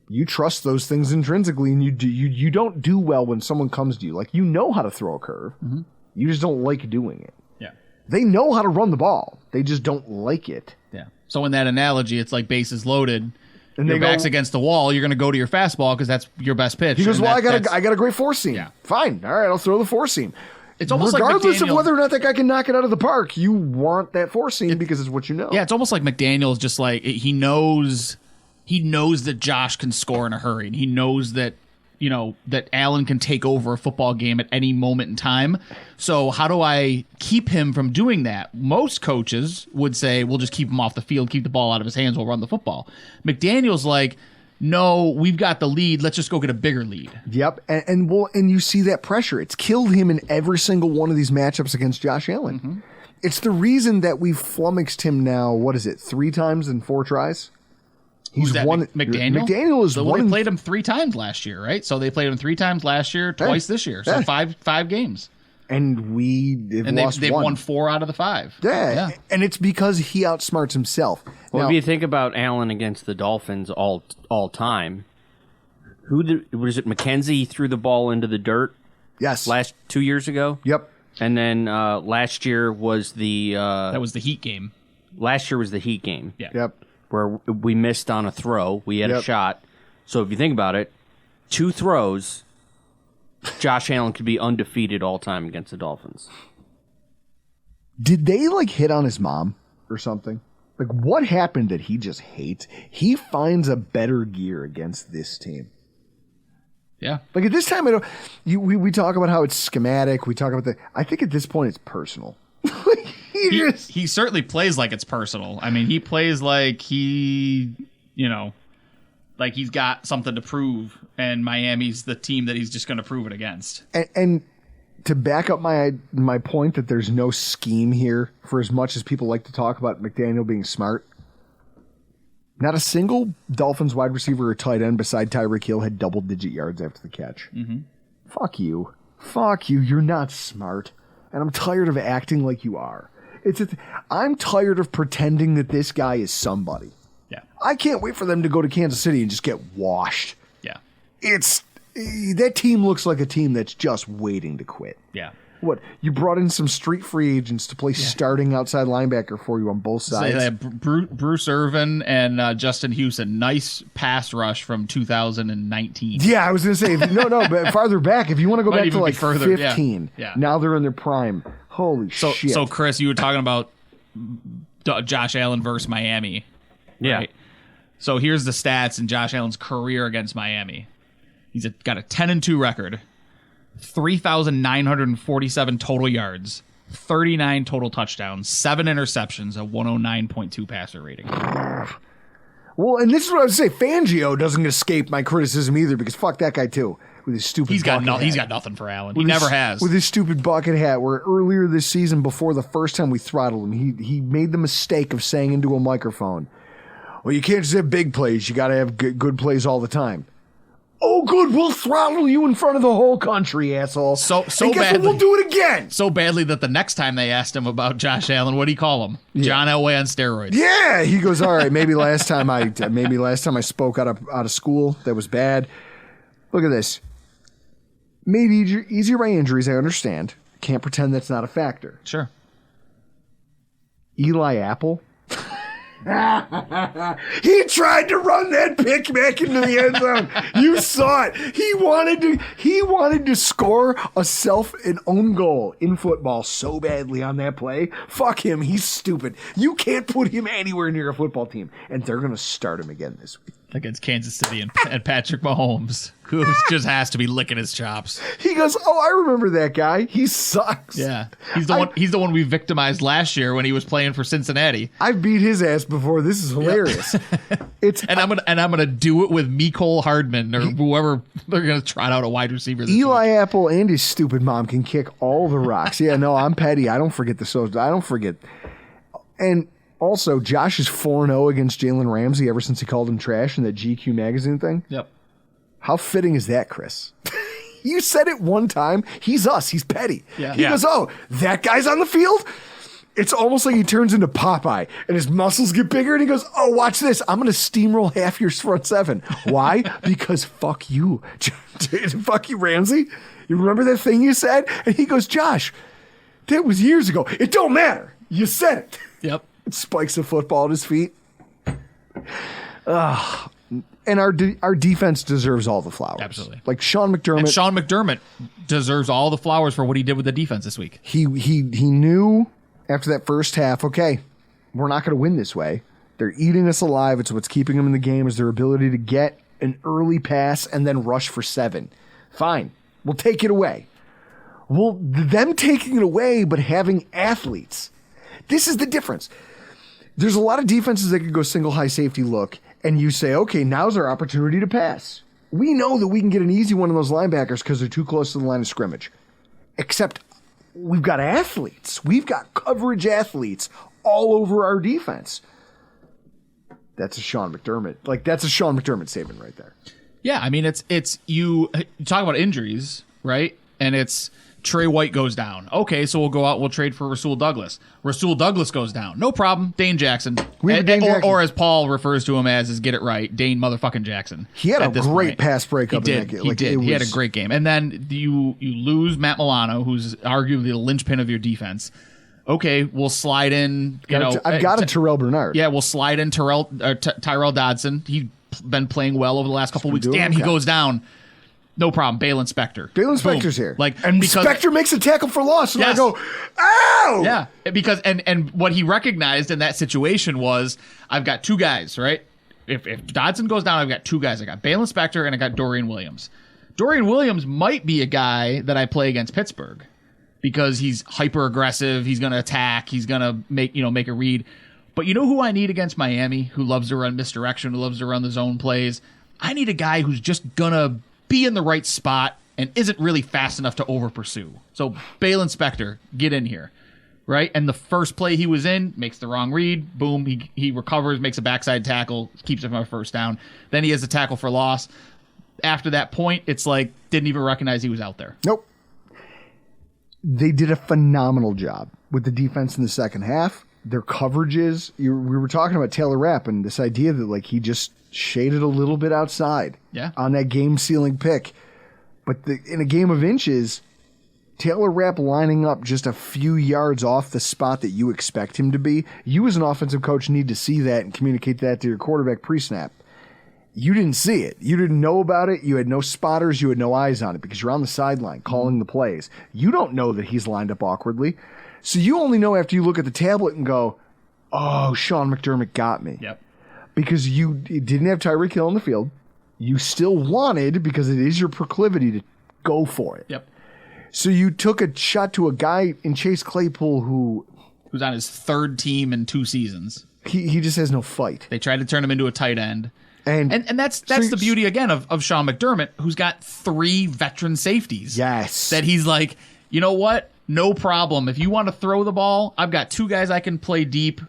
you trust those things intrinsically, and you don't do well when someone comes to you. Like, you know how to throw a curve. Mm-hmm. You just don't like doing it. Yeah. They know how to run the ball. They just don't like it. Yeah. So in that analogy, it's like bases loaded. And your back's against the wall. You're going to go to your fastball because that's your best pitch. He goes, well, I got a great 4-seam. Yeah. Fine. All right, I'll throw the 4-seam. It's almost regardless like of whether or not that guy can knock it out of the park, you want that force scene because it's what you know. Yeah, it's almost like McDaniel's just like he knows that Josh can score in a hurry, and he knows that that Allen can take over a football game at any moment in time. So how do I keep him from doing that? Most coaches would say, we'll just keep him off the field, keep the ball out of his hands, we'll run the football. McDaniel's like, no, we've got the lead. Let's just go get a bigger lead. Yep, and you see that pressure. It's killed him in every single one of these matchups against Josh Allen. Mm-hmm. It's the reason that we've flummoxed him now. What is it? 3 times in 4 tries. Who's that, McDaniel? McDaniel is They played him 3 times last year, right? So they played him 3 times last year, twice this year. So five games. And they've won 4 out of the 5. Yeah, and it's because he outsmarts himself. Well, now, if you think about Allen against the Dolphins all time, was it McKenzie threw the ball into the dirt? Yes. 2 years ago. Yep. And then last year was the that was the Heat game. Last year was the Heat game. Yeah. Yep. Where we missed on a throw. We had a shot. So if you think about it, 2 throws, Josh Allen could be undefeated all time against the Dolphins. Did they hit on his mom or something? What happened that he just hates? He finds a better gear against this team. Yeah. At this time, we talk about how it's schematic. We talk about I think at this point it's personal. He certainly plays like it's personal. I mean, he plays like he's got something to prove, and Miami's the team that he's just going to prove it against. And to back up my point that there's no scheme here, for as much as people like to talk about McDaniel being smart, not a single Dolphins wide receiver or tight end beside Tyreek Hill had double-digit yards after the catch. Mm-hmm. Fuck you. You're not smart. And I'm tired of acting like you are. I'm tired of pretending that this guy is somebody. Yeah. I can't wait for them to go to Kansas City and just get washed. Yeah. That team looks like a team that's just waiting to quit. Yeah. What, you brought in some street free agents to play starting outside linebacker for you on both sides. So Bruce Irvin and Justin Houston, nice pass rush from 2019. Yeah, I was going to say, but farther back, if you want to go back to further, 15, yeah. Now they're in their prime. Holy shit. So, Chris, you were talking about Josh Allen versus Miami. Yeah. Right? So here's the stats in Josh Allen's career against Miami. He's got a 10-2 record. 3,947 total yards, 39 total touchdowns, 7 interceptions, a 109.2 passer rating. Well, and this is what I was going to say. Fangio doesn't escape my criticism either, because fuck that guy too with his stupid. He's got hat. nothing for Allen. He never has with his stupid bucket hat. Where earlier this season, before the first time we throttled him, he made the mistake of saying into a microphone, "Well, you can't just have big plays. You got to have good plays all the time." Oh, good. We'll throttle you in front of the whole country, asshole. So and guess badly. What? We'll do it again. So badly that the next time they asked him about Josh Allen, what did he call him? Yeah. John Elway on steroids. Yeah, he goes, all right. Maybe last time I spoke out of school, that was bad. Look at this. Made easier by injuries. I understand. Can't pretend that's not a factor. Sure. Eli Apple. He tried to run that pick back into the end zone. You saw it. He wanted to score an own goal in football so badly on that play. Fuck him. He's stupid. You can't put him anywhere near a football team. And they're going to start him again this week. Against Kansas City and Patrick Mahomes, who just has to be licking his chops. He goes, "Oh, I remember that guy. He sucks." Yeah, he's the one we victimized last year when he was playing for Cincinnati. I've beat his ass before. This is hilarious. Yep. I'm gonna do it with Mecole Hardman or whoever they're gonna trot out a wide receiver. Eli Apple and his stupid mom can kick all the rocks. Yeah, no, I'm petty. I don't forget I don't forget. And also, Josh is 4-0 against Jalen Ramsey ever since he called him trash in that GQ magazine thing. Yep. How fitting is that, Chris? You said it one time. He's us. He's petty. Yeah. He goes, "Oh, that guy's on the field?" It's almost like he turns into Popeye and his muscles get bigger and he goes, "Oh, watch this. I'm going to steamroll half your front seven." Why? Because fuck you. Fuck you, Ramsey. You remember that thing you said? And he goes, "Josh, that was years ago. It don't matter. You said it." Yep. Spikes a football at his feet. And our defense deserves all the flowers. Absolutely. Like Sean McDermott. And Sean McDermott deserves all the flowers for what he did with the defense this week. He knew after that first half, okay, we're not going to win this way. They're eating us alive. It's what's keeping them in the game is their ability to get an early pass and then rush for 7. Fine. We'll take it away. Well, them taking it away, but having athletes. This is the difference. There's a lot of defenses that could go single high safety look, and you say, okay, now's our opportunity to pass. We know that we can get an easy one of those linebackers because they're too close to the line of scrimmage. Except we've got athletes. We've got coverage athletes all over our defense. That's a Sean McDermott. Like, that's a Sean McDermott statement right there. Yeah, I mean, it's you talk about injuries, right? And it's Trey White goes down. Okay, so we'll go out, we'll trade for Rasul Douglas. Rasul Douglas goes down. No problem. Dane Jackson. Or as Paul refers to him as, is get it right, Dane motherfucking Jackson. He had a great pass breakup in that game. He did. He had a great game. And then you lose Matt Milano, who's arguably the linchpin of your defense. Okay, we'll slide in. I've got a Terrell Bernard. Yeah, we'll slide in Tyrell Dodson. He's been playing well over the last couple of weeks. Damn, he goes down. No problem. Balen Spector. Balen Spector's here. And Spector makes a tackle for loss, and yes. I go, ow! Yeah, because and what he recognized in that situation was, I've got 2 guys, right? If Dodson goes down, I've got 2 guys. I got Balen Spector and I got Dorian Williams. Dorian Williams might be a guy that I play against Pittsburgh because he's hyper aggressive. He's going to attack. He's going to make a read. But you know who I need against Miami, who loves to run misdirection, who loves to run the zone plays? I need a guy who's just going to be in the right spot and isn't really fast enough to over pursue. So Balen Spector, get in here, right? And the first play he was in, makes the wrong read. Boom, he recovers, makes a backside tackle, keeps it from a first down. Then he has a tackle for loss. After that point, it's like, didn't even recognize he was out there. Nope. They did a phenomenal job with the defense in the second half. Their coverages, we were talking about Taylor Rapp and this idea that like he just shaded a little bit outside on that game-sealing pick. But in a game of inches, Taylor Rapp lining up just a few yards off the spot that you expect him to be, you as an offensive coach need to see that and communicate that to your quarterback pre-snap. You didn't see it. You didn't know about it. You had no spotters. You had no eyes on it because you're on the sideline calling the plays. You don't know that he's lined up awkwardly. So you only know after you look at the tablet and go, oh, Sean McDermott got me. Yep. Because you didn't have Tyreek Hill on the field. You still wanted, because it is your proclivity, to go for it. Yep. So you took a shot to a guy in Chase Claypool who's on his 3rd team in 2 seasons. He just has no fight. They tried to turn him into a tight end. And that's the beauty, again, of Sean McDermott, who's got 3 veteran safeties. Yes. That he's like, you know what? No problem. If you want to throw the ball, I've got 2 guys I can play deep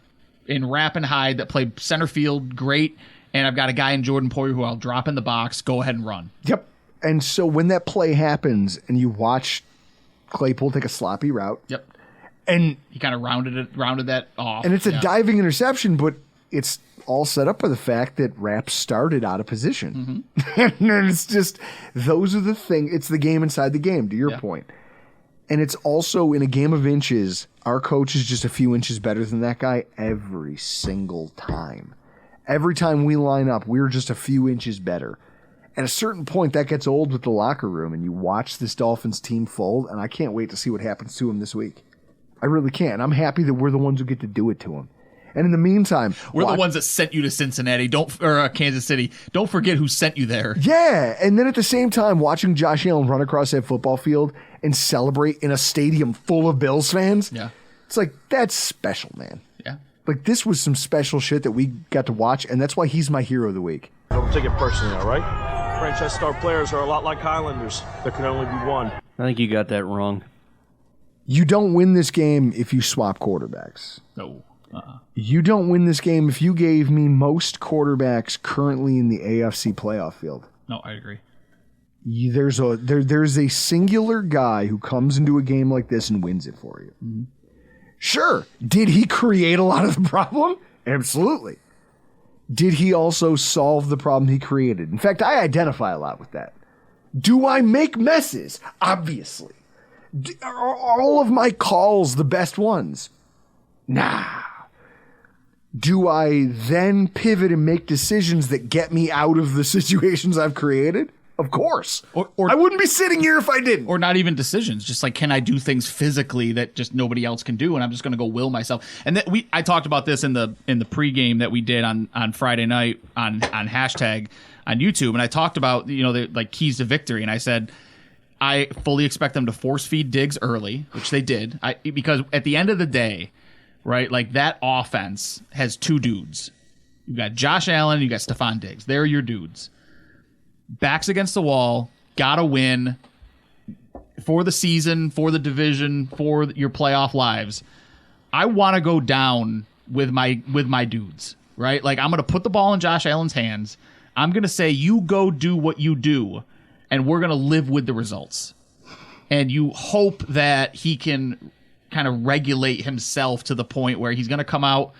in Rapp and Hyde that play center field great, and I've got a guy in Jordan Poyer who I'll drop in the box, go ahead and run. Yep. And so when that play happens and you watch Claypool take a sloppy route. Yep. And he kind of rounded that off. And it's a diving interception, but it's all set up by the fact that Rapp started out of position. Mm-hmm. And it's just, those are the things. It's the game inside the game, to your point. And it's also in a game of inches, our coach is just a few inches better than that guy every single time. Every time we line up, we're just a few inches better. At a certain point, that gets old with the locker room, and you watch this Dolphins team fold, and I can't wait to see what happens to him this week. I really can't. I'm happy that we're the ones who get to do it to him. And in the meantime, we're the ones that sent you to Cincinnati, or Kansas City. Don't forget who sent you there. Yeah, and then at the same time, watching Josh Allen run across that football field and celebrate in a stadium full of Bills fans. Yeah, it's like, that's special, man. Yeah, like this was some special shit that we got to watch, and that's why he's my hero of the week. Don't take it personally, all right? Franchise star players are a lot like Highlanders. There can only be one. I think you got that wrong. You don't win this game if you swap quarterbacks. No. You don't win this game if you gave me most quarterbacks currently in the AFC playoff field. No, I agree. There's a singular guy who comes into a game like this and wins it for you. Mm-hmm. Sure. Did he create a lot of the problem? Absolutely. Did he also solve the problem he created? In fact, I identify a lot with that. Do I make messes? Obviously. Are all of my calls the best ones? Nah. do I then pivot and make decisions that get me out of the situations I've created? Of course. Or I wouldn't be sitting here if I didn't. Or not even decisions, just like, can I do things physically that just nobody else can do, and I'm just going to go will myself. And I talked about this in the pregame that we did on Friday night on hashtag on YouTube, and I talked about the like keys to victory, and I said I fully expect them to force feed Diggs early, which they did, because at the end of the day, right, like that offense has two dudes. You got Josh Allen, you got Stephon Diggs. They're your dudes. Backs against the wall, gotta win for the season, for the division, for your playoff lives. I want to go down with my dudes, right? Like, I'm going to put the ball in Josh Allen's hands. I'm going to say, you go do what you do, and we're going to live with the results. And you hope that he can kind of regulate himself to the point where he's going to come out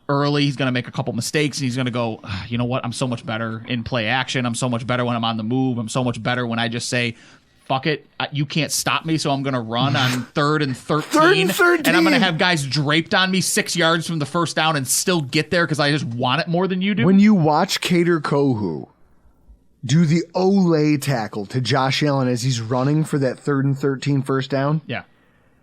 early, he's going to make a couple mistakes, and he's going to go, you know what, I'm so much better in play action. I'm so much better when I'm on the move. I'm so much better when I just say, fuck it, you can't stop me, so I'm going to run on 3rd and 13. And I'm going to have guys draped on me 6 yards from the first down and still get there because I just want it more than you do. When you watch Kader Kohu do the Olay tackle to Josh Allen as he's running for that 3rd and 13 first down, yeah,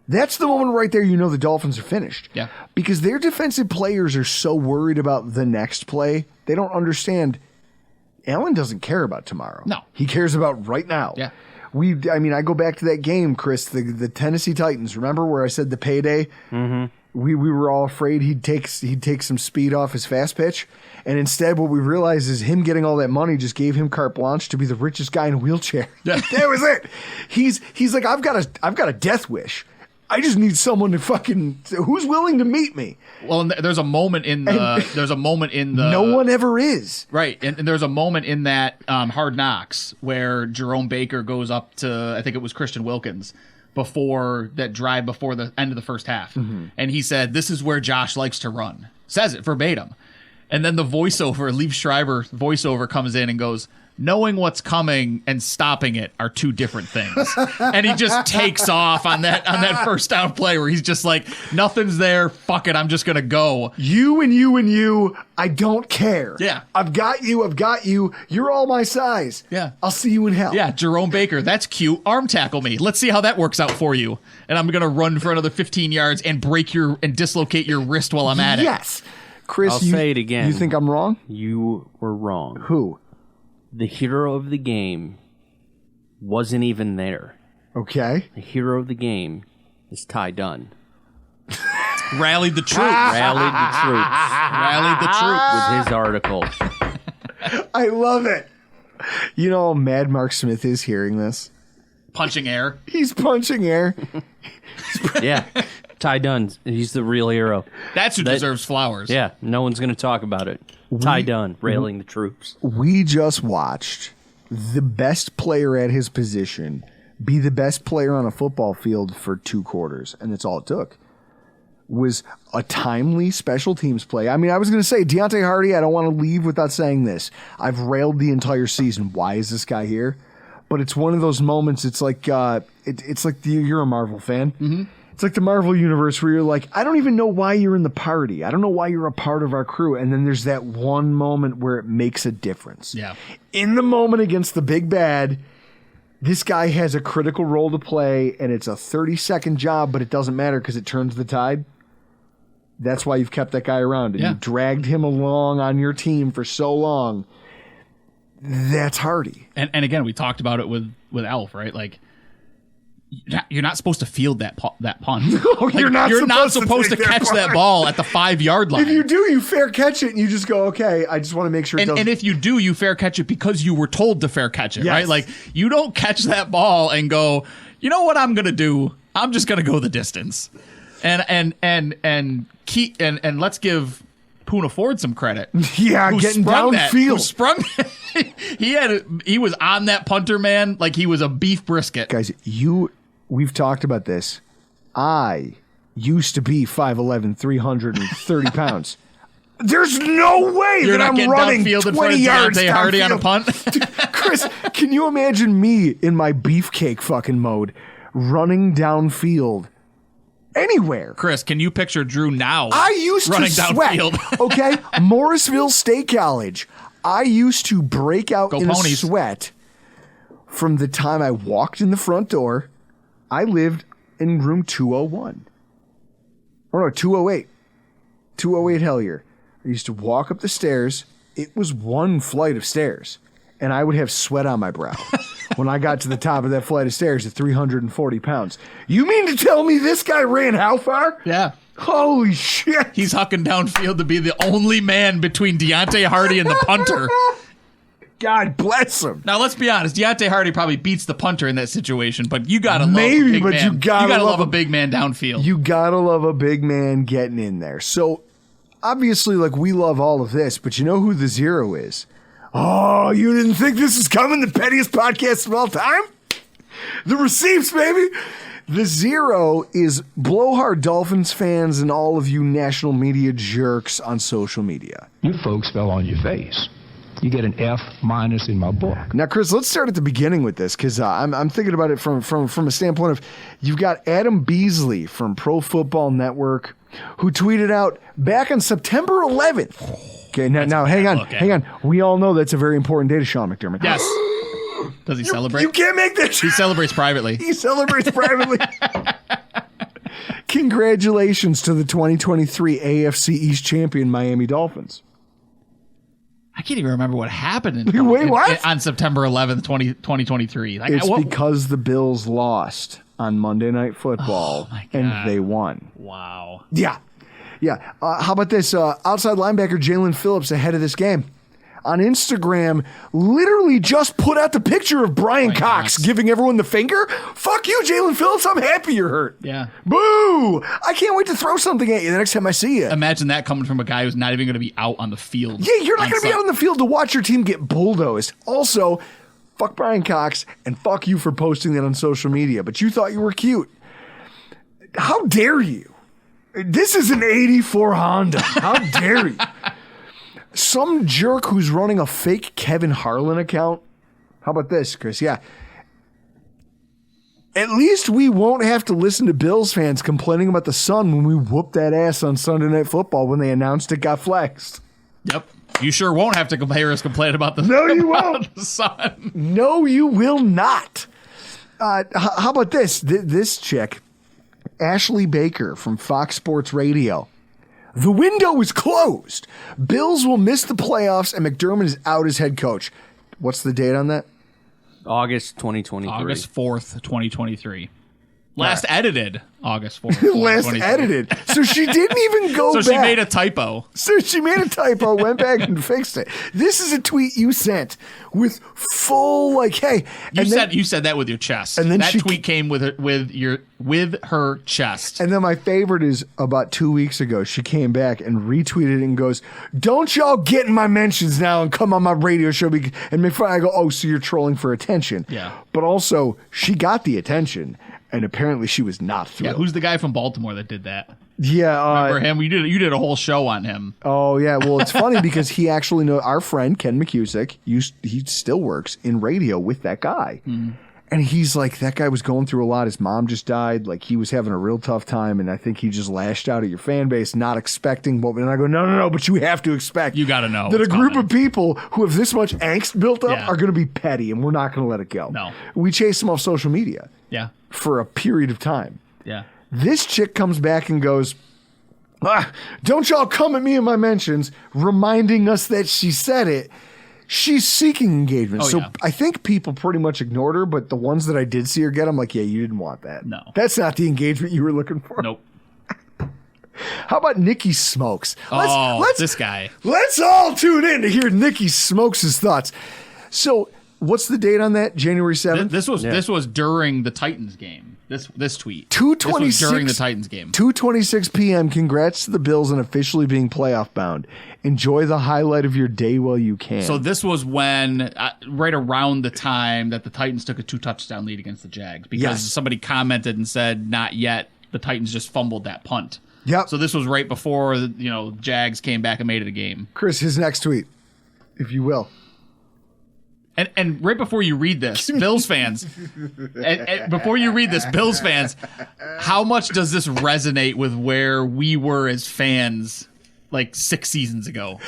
that's the moment right there you know the Dolphins are finished. Yeah. Because their defensive players are so worried about the next play, they don't understand Allen doesn't care about tomorrow. No. He cares about right now. Yeah. I go back to that game, Chris, the Tennessee Titans. Remember where I said the payday? Mm-hmm. We were all afraid he'd take some speed off his fast pitch. And instead, what we realized is him getting all that money just gave him carte blanche to be the richest guy in a wheelchair. Yeah. That was it. He's like, I've got a death wish. I just need someone to who's willing to meet me. Well, and there's a moment in the no one ever is. Right, and there's a moment in that Hard Knocks where Jerome Baker goes up to, I think it was Christian Wilkins, before that drive before the end of the first half. Mm-hmm. And he said, this is where Josh likes to run. Says it verbatim. And then the voiceover, Liev Schreiber voiceover comes in and goes, knowing what's coming and stopping it are two different things. And he just takes off on that first down play where he's just like, nothing's there. Fuck it. I'm just going to go. You and you and you. I don't care. Yeah. I've got you. You're all my size. Yeah. I'll see you in hell. Yeah. Jerome Baker. That's cute. Arm tackle me. Let's see how that works out for you. And I'm going to run for another 15 yards and dislocate your wrist while I'm at it. Yes. Chris, I'll say it again. You think I'm wrong? You were wrong. Who? The hero of the game wasn't even there. Okay. The hero of the game is Ty Dunn. Rallied the troops. Rallied the troops with his article. I love it. You know, Mad Mark Smith is hearing this. Punching air. He's punching air. Yeah. Ty Dunn, he's the real hero. That's who deserves flowers. Yeah, no one's going to talk about it. Ty Dunn, railing the troops. We just watched the best player at his position be the best player on a football field for 2 quarters, and that's all it took. Was a timely special teams play. I mean, I was going to say, Deontay Hardy, I don't want to leave without saying this. I've railed the entire season. Why is this guy here? But it's one of those moments, it's like you're a Marvel fan. Mm-hmm. It's like the Marvel universe where you're like, I don't even know why you're in the party. I don't know why you're a part of our crew. And then there's that one moment where it makes a difference. Yeah. In the moment against the big bad, this guy has a critical role to play, and it's a 30-second job, but it doesn't matter because it turns the tide. That's why you've kept that guy around, and you dragged him along on your team for so long. That's Hardy. And again, we talked about it with Elf, right? Like, you're not supposed to field that punt. No, you're not supposed to catch that ball at the 5-yard line. If you do, you fair catch it, and you just go, okay, I just want to make sure it doesn't. And if you do, you fair catch it because you were told to fair catch it, right? Like, you don't catch that ball and go, you know what I'm going to do? I'm just going to go the distance. And let's give Poona Ford some credit. Yeah, getting downfield. Who sprung he was on that punter, man, like he was a beef brisket. Guys, we've talked about this. I used to be 5'11", 330 pounds. There's no way You're that not I'm running downfield 20 yards Deontay Hardy on a punt. Dude, Chris, can you imagine me in my beefcake fucking mode running downfield Anywhere. Chris, can you picture Drew now? I used running to sweat. downfield? Okay, Morrisville State College. I used to break out Go in Ponies. a sweat from the time I walked in the front door. I lived in room 201. Or no, 208. 208 Hellier. I used to walk up the stairs. It was one flight of stairs, and I would have sweat on my brow when I got to the top of that flight of stairs at 340 pounds. You mean to tell me this guy ran how far? Yeah. Holy shit. He's hucking downfield to be the only man between Deontay Hardy and the punter. God bless him. Now, let's be honest. Deontay Hardy probably beats the punter in that situation, but you got to love Maybe, a big but man. you gotta love love a big man downfield. You gotta love a big man getting in there. So, obviously, like, we love all of this, but you know who the zero is? Oh, you didn't think this was coming? The pettiest podcast of all time? The receipts, baby! The zero is Blowhard Dolphins fans and all of you national media jerks on social media. You folks fell on your face. You get an F- in my book. Now, Chris, let's start at the beginning with this, because I'm thinking about it from a standpoint of, you've got Adam Beasley from Pro Football Network, who tweeted out back on September 11th. Okay, now hang on. We all know that's a very important day to Sean McDermott. Yes. Does he celebrate? You can't make that. He celebrates privately. He celebrates privately. Congratulations to the 2023 AFC East champion Miami Dolphins. I can't even remember what happened Wait, what? on September 11th, 2023. Like, It's because the Bills lost on Monday Night Football, and they won. Wow. Yeah. How about this? Outside linebacker Jalen Phillips ahead of this game on Instagram literally just put out the picture of Brian Cox giving everyone the finger. Fuck you, Jalen Phillips. I'm happy you're hurt. Yeah. Boo! I can't wait to throw something at you the next time I see you. Imagine that coming from a guy who's not even going to be out on the field. Yeah, you're not going to be out on the field to watch your team get bulldozed. Also, fuck Brian Cox and fuck you for posting that on social media, but you thought you were cute. How dare you? This is an 84 Honda. How dare you? Some jerk who's running a fake Kevin Harlan account. How about this, Chris? Yeah. At least we won't have to listen to Bills fans complaining about the Sun when we whooped that ass on Sunday Night Football when they announced it got flexed. Yep. You sure won't have to hear us complain about the No, you won't. The Sun. No, you will not. How about this? This chick, Ashley Baker from Fox Sports Radio. The window is closed. Bills will miss the playoffs, and McDermott is out as head coach. What's the date on that? August 2023. August 4th, 2023. Last edited August 4th. Last 2023. edited. So she didn't even go back. So she made a typo. So she made a typo, went back and fixed it. This is a tweet you sent with full, like, hey. You said that with your chest. And then that tweet came with her chest. And then my favorite is about 2 weeks ago, she came back and retweeted it and goes, "Don't y'all get in my mentions now and come on my radio show." And make fun. I go, "Oh, so you're trolling for attention." Yeah. But also, she got the attention. And apparently she was not thrilled. Yeah, who's the guy from Baltimore that did that? Yeah. Remember him? You did a whole show on him. Oh, yeah. Well, it's funny because he actually knows our friend, Ken McCusick. He still works in radio with that guy. Mm-hmm. And he's like, that guy was going through a lot. His mom just died. Like, he was having a real tough time. And I think he just lashed out at your fan base, not expecting what. And I go, no, but you have to expect. You got to know. That a group of people who have this much angst built up Yeah. are going to be petty. And we're not going to let it go. No. We chase them off social media. Yeah. For a period of time. Yeah. This chick comes back and goes, "Don't y'all come at me in my mentions," reminding us that she said it. She's seeking engagement. So yeah. I think people pretty much ignored her, but the ones that I did see her get, I'm like, yeah, you didn't want that. No. That's not the engagement you were looking for. Nope. How about Nikki Smokes? This guy. Let's all tune in to hear Nikki Smokes' thoughts. So what's the date on that? January 7th? This was during the Titans game. This tweet. 2:26 This was during the Titans game. 2:26 p.m. Congrats to the Bills on officially being playoff bound. Enjoy the highlight of your day while you can. So this was when, right around the time that the Titans took a 2-touchdown lead against the Jags, because somebody commented and said, "Not yet." The Titans just fumbled that punt. Yep. So this was right before Jags came back and made it a game. Chris, his next tweet, if you will. And right before you read this, Bills fans, before you read this, Bills fans, how much does this resonate with where we were as fans like 6 seasons ago?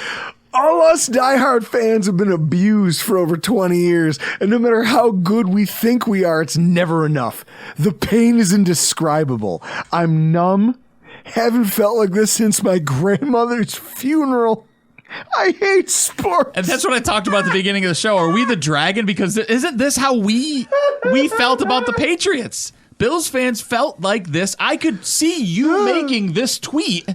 All us diehard fans have been abused for over 20 years, and no matter how good we think we are, it's never enough. The pain is indescribable. I'm numb. Haven't felt like this since my grandmother's funeral. I hate sports. And that's what I talked about at the beginning of the show. Are we the dragon? Because isn't this how we felt about the Patriots? Bills fans felt like this. I could see you making this tweet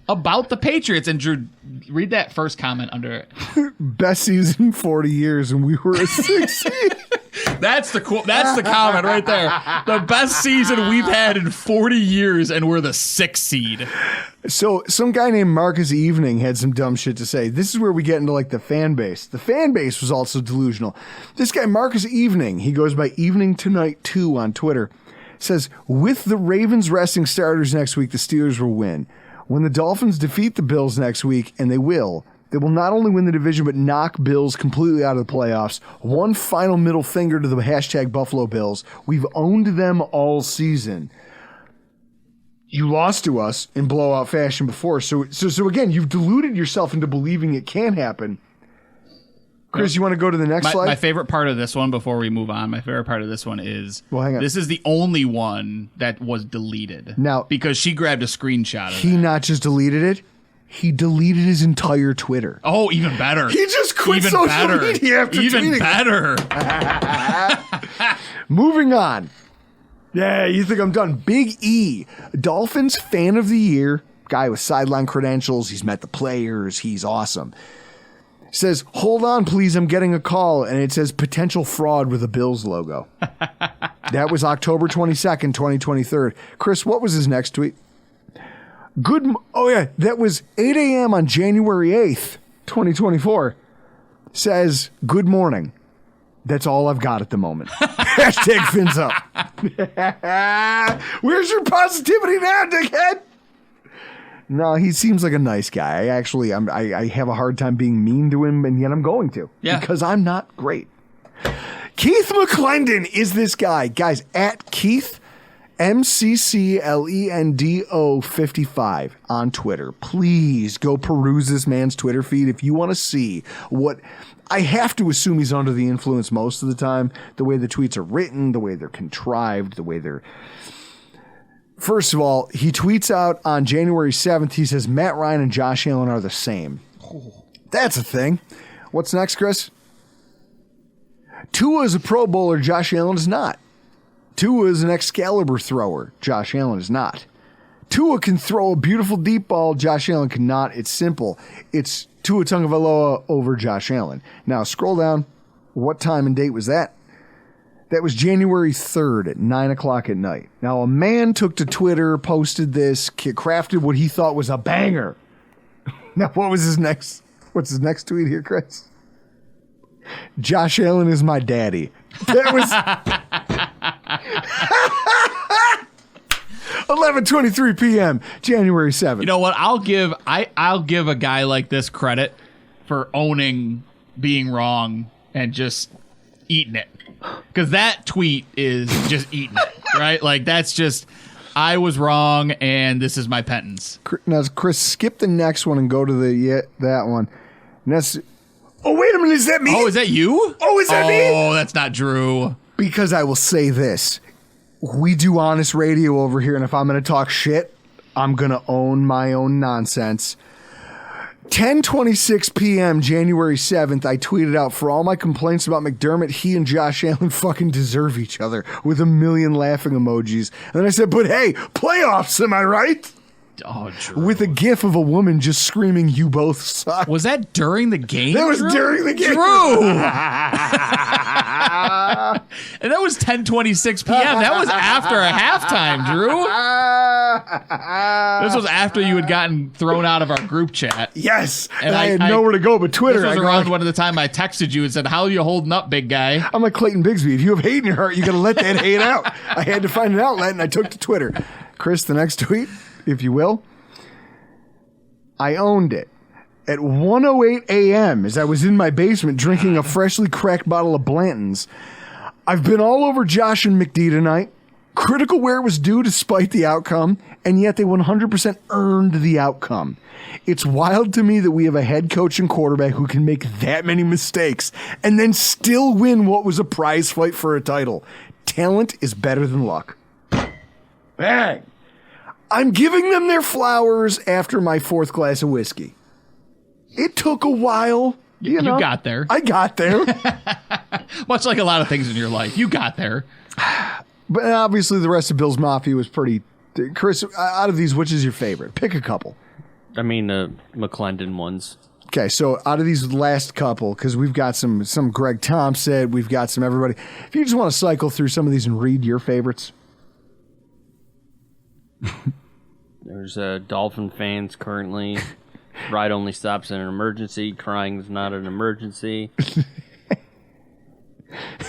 about the Patriots. And Drew, read that first comment under it. Best season in 40 years, and we were a 6 seed. That's the comment right there. The best season we've had in 40 years, and we're the 6th seed. So some guy named Marcus Evening had some dumb shit to say. This is where we get into like the fan base. The fan base was also delusional. This guy, Marcus Evening, he goes by Evening Tonight 2 on Twitter, says, with the Ravens resting starters next week, the Steelers will win. When the Dolphins defeat the Bills next week, and they will not only win the division, but knock Bills completely out of the playoffs. One final middle finger to the hashtag Buffalo Bills. We've owned them all season. You lost to us in blowout fashion before. So again, you've deluded yourself into believing it can happen. Chris, you want to go to the next slide? My favorite part of this one, before we move on, my favorite part of this one is, well, hang on. This is the only one that was deleted. Now, because she grabbed a screenshot of it. He not just deleted it, he deleted his entire Twitter. Oh, even better. He just quit social media after Even better. Moving on. Yeah, you think I'm done. Big E, Dolphins fan of the year, guy with sideline credentials. He's met the players. He's awesome. Says, hold on, please. I'm getting a call. And it says potential fraud with a Bills logo. That was October 22nd, 2023. Chris, what was his next tweet? That was 8 a.m. on January 8th, 2024. Says, good morning. That's all I've got at the moment. Hashtag fins up. Where's your positivity now, dickhead? No, he seems like a nice guy. I have a hard time being mean to him, and yet I'm going to. Yeah. Because I'm not great. Keith McClendon is this guy. Guys, at Keith MCCLENDO 55 on Twitter. Please go peruse this man's Twitter feed if you want to see what... I have to assume he's under the influence most of the time. The way the tweets are written, the way they're contrived, the way they're... First of all, he tweets out on January 7th, he says, Matt Ryan and Josh Allen are the same. That's a thing. What's next, Chris? Tua is a Pro Bowler, Josh Allen is not. Tua is an Excalibur thrower, Josh Allen is not. Tua can throw a beautiful deep ball, Josh Allen cannot. It's simple. It's Tua Tagovailoa over Josh Allen. Now, scroll down. What time and date was that? That was January 3rd at 9 o'clock at night. Now, a man took to Twitter, posted this, crafted what he thought was a banger. Now, what's his next tweet here, Chris? Josh Allen is my daddy. That was 11:23 p.m., January 7th. You know what? I'll give a guy like this credit for owning being wrong and just eating it. Because that tweet is just eating it, right? Like, that's just, I was wrong, and this is my penance. Now, Chris, skip the next one and go to that one. And that's, oh, wait a minute, is that me? Oh, is that you? Oh, is that me? Oh, that's not Drew. Because I will say this. We do honest radio over here, and if I'm going to talk shit, I'm going to own my own nonsense. 10:26 p.m. January 7th, I tweeted out, for all my complaints about McDermott, he and Josh Allen fucking deserve each other, with a million laughing emojis. And then I said, but hey, playoffs, am I right? Oh, Drew. With a gif of a woman just screaming, you both suck. Was that during the game? That was during the game. Drew! And that was 10:26 p.m. That was after a halftime, Drew. This was after you had gotten thrown out of our group chat. Yes. And I had nowhere to go but Twitter. This was around one of the time I texted you and said, how are you holding up, big guy? I'm like Clayton Bigsby. If you have hate in your heart, you got to let that hate out. I had to find an outlet, and I took to Twitter. Chris, the next tweet, if you will. I owned it. at 1:08 a.m. as I was in my basement drinking a freshly cracked bottle of Blanton's. I've been all over Josh and McD tonight, critical where it was due despite the outcome, and yet they 100% earned the outcome. It's wild to me that we have a head coach and quarterback who can make that many mistakes and then still win what was a prize fight for a title. Talent is better than luck. Bang! I'm giving them their flowers after my 4th glass of whiskey. It took a while. You know, got there. I got there. Much like a lot of things in your life. You got there. But obviously the rest of Bill's Mafia was pretty... Chris, out of these, which is your favorite? Pick a couple. I mean, the McClendon ones. Okay, so out of these last couple, because we've got some Greg Thompson, we've got some everybody. If you just want to cycle through some of these and read your favorites. There's Dolphin fans currently. Ride only stops in an emergency. Crying is not an emergency.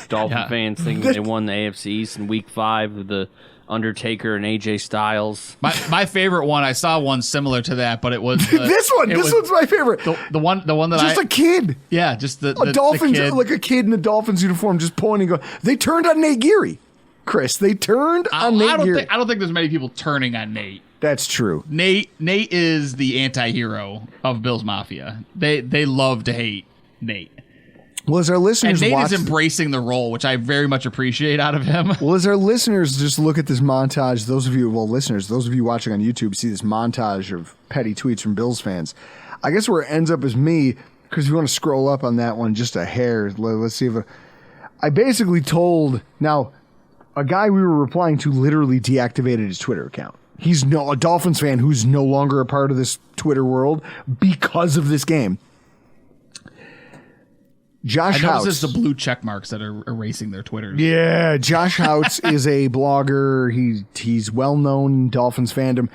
Dolphin fans thinking they won the AFC East in Week 5 with the Undertaker and AJ Styles. My favorite one, I saw one similar to that, but it was this one. This one's my favorite. The one that just a kid. Yeah, just the Dolphins, the kid. like a kid in a Dolphins uniform, just pointing. They turned on Nate Geary, Chris. They turned on Nate Geary. I don't think there's many people turning on Nate. That's true. Nate is the anti-hero of Bill's Mafia. They love to hate Nate. Well, as our listeners and Nate is embracing the role, which I very much appreciate out of him. Well, as our listeners just look at this montage, those of you watching on YouTube see this montage of petty tweets from Bills fans. I guess where it ends up is me, because if you want to scroll up on that one just a hair, let's see if I basically told a guy we were replying to literally deactivated his Twitter account. He's a Dolphins fan who's no longer a part of this Twitter world because of this game. Josh House. It's the blue check marks that are erasing their Twitter. Yeah, Josh House is a blogger. He's well known in Dolphins fandom.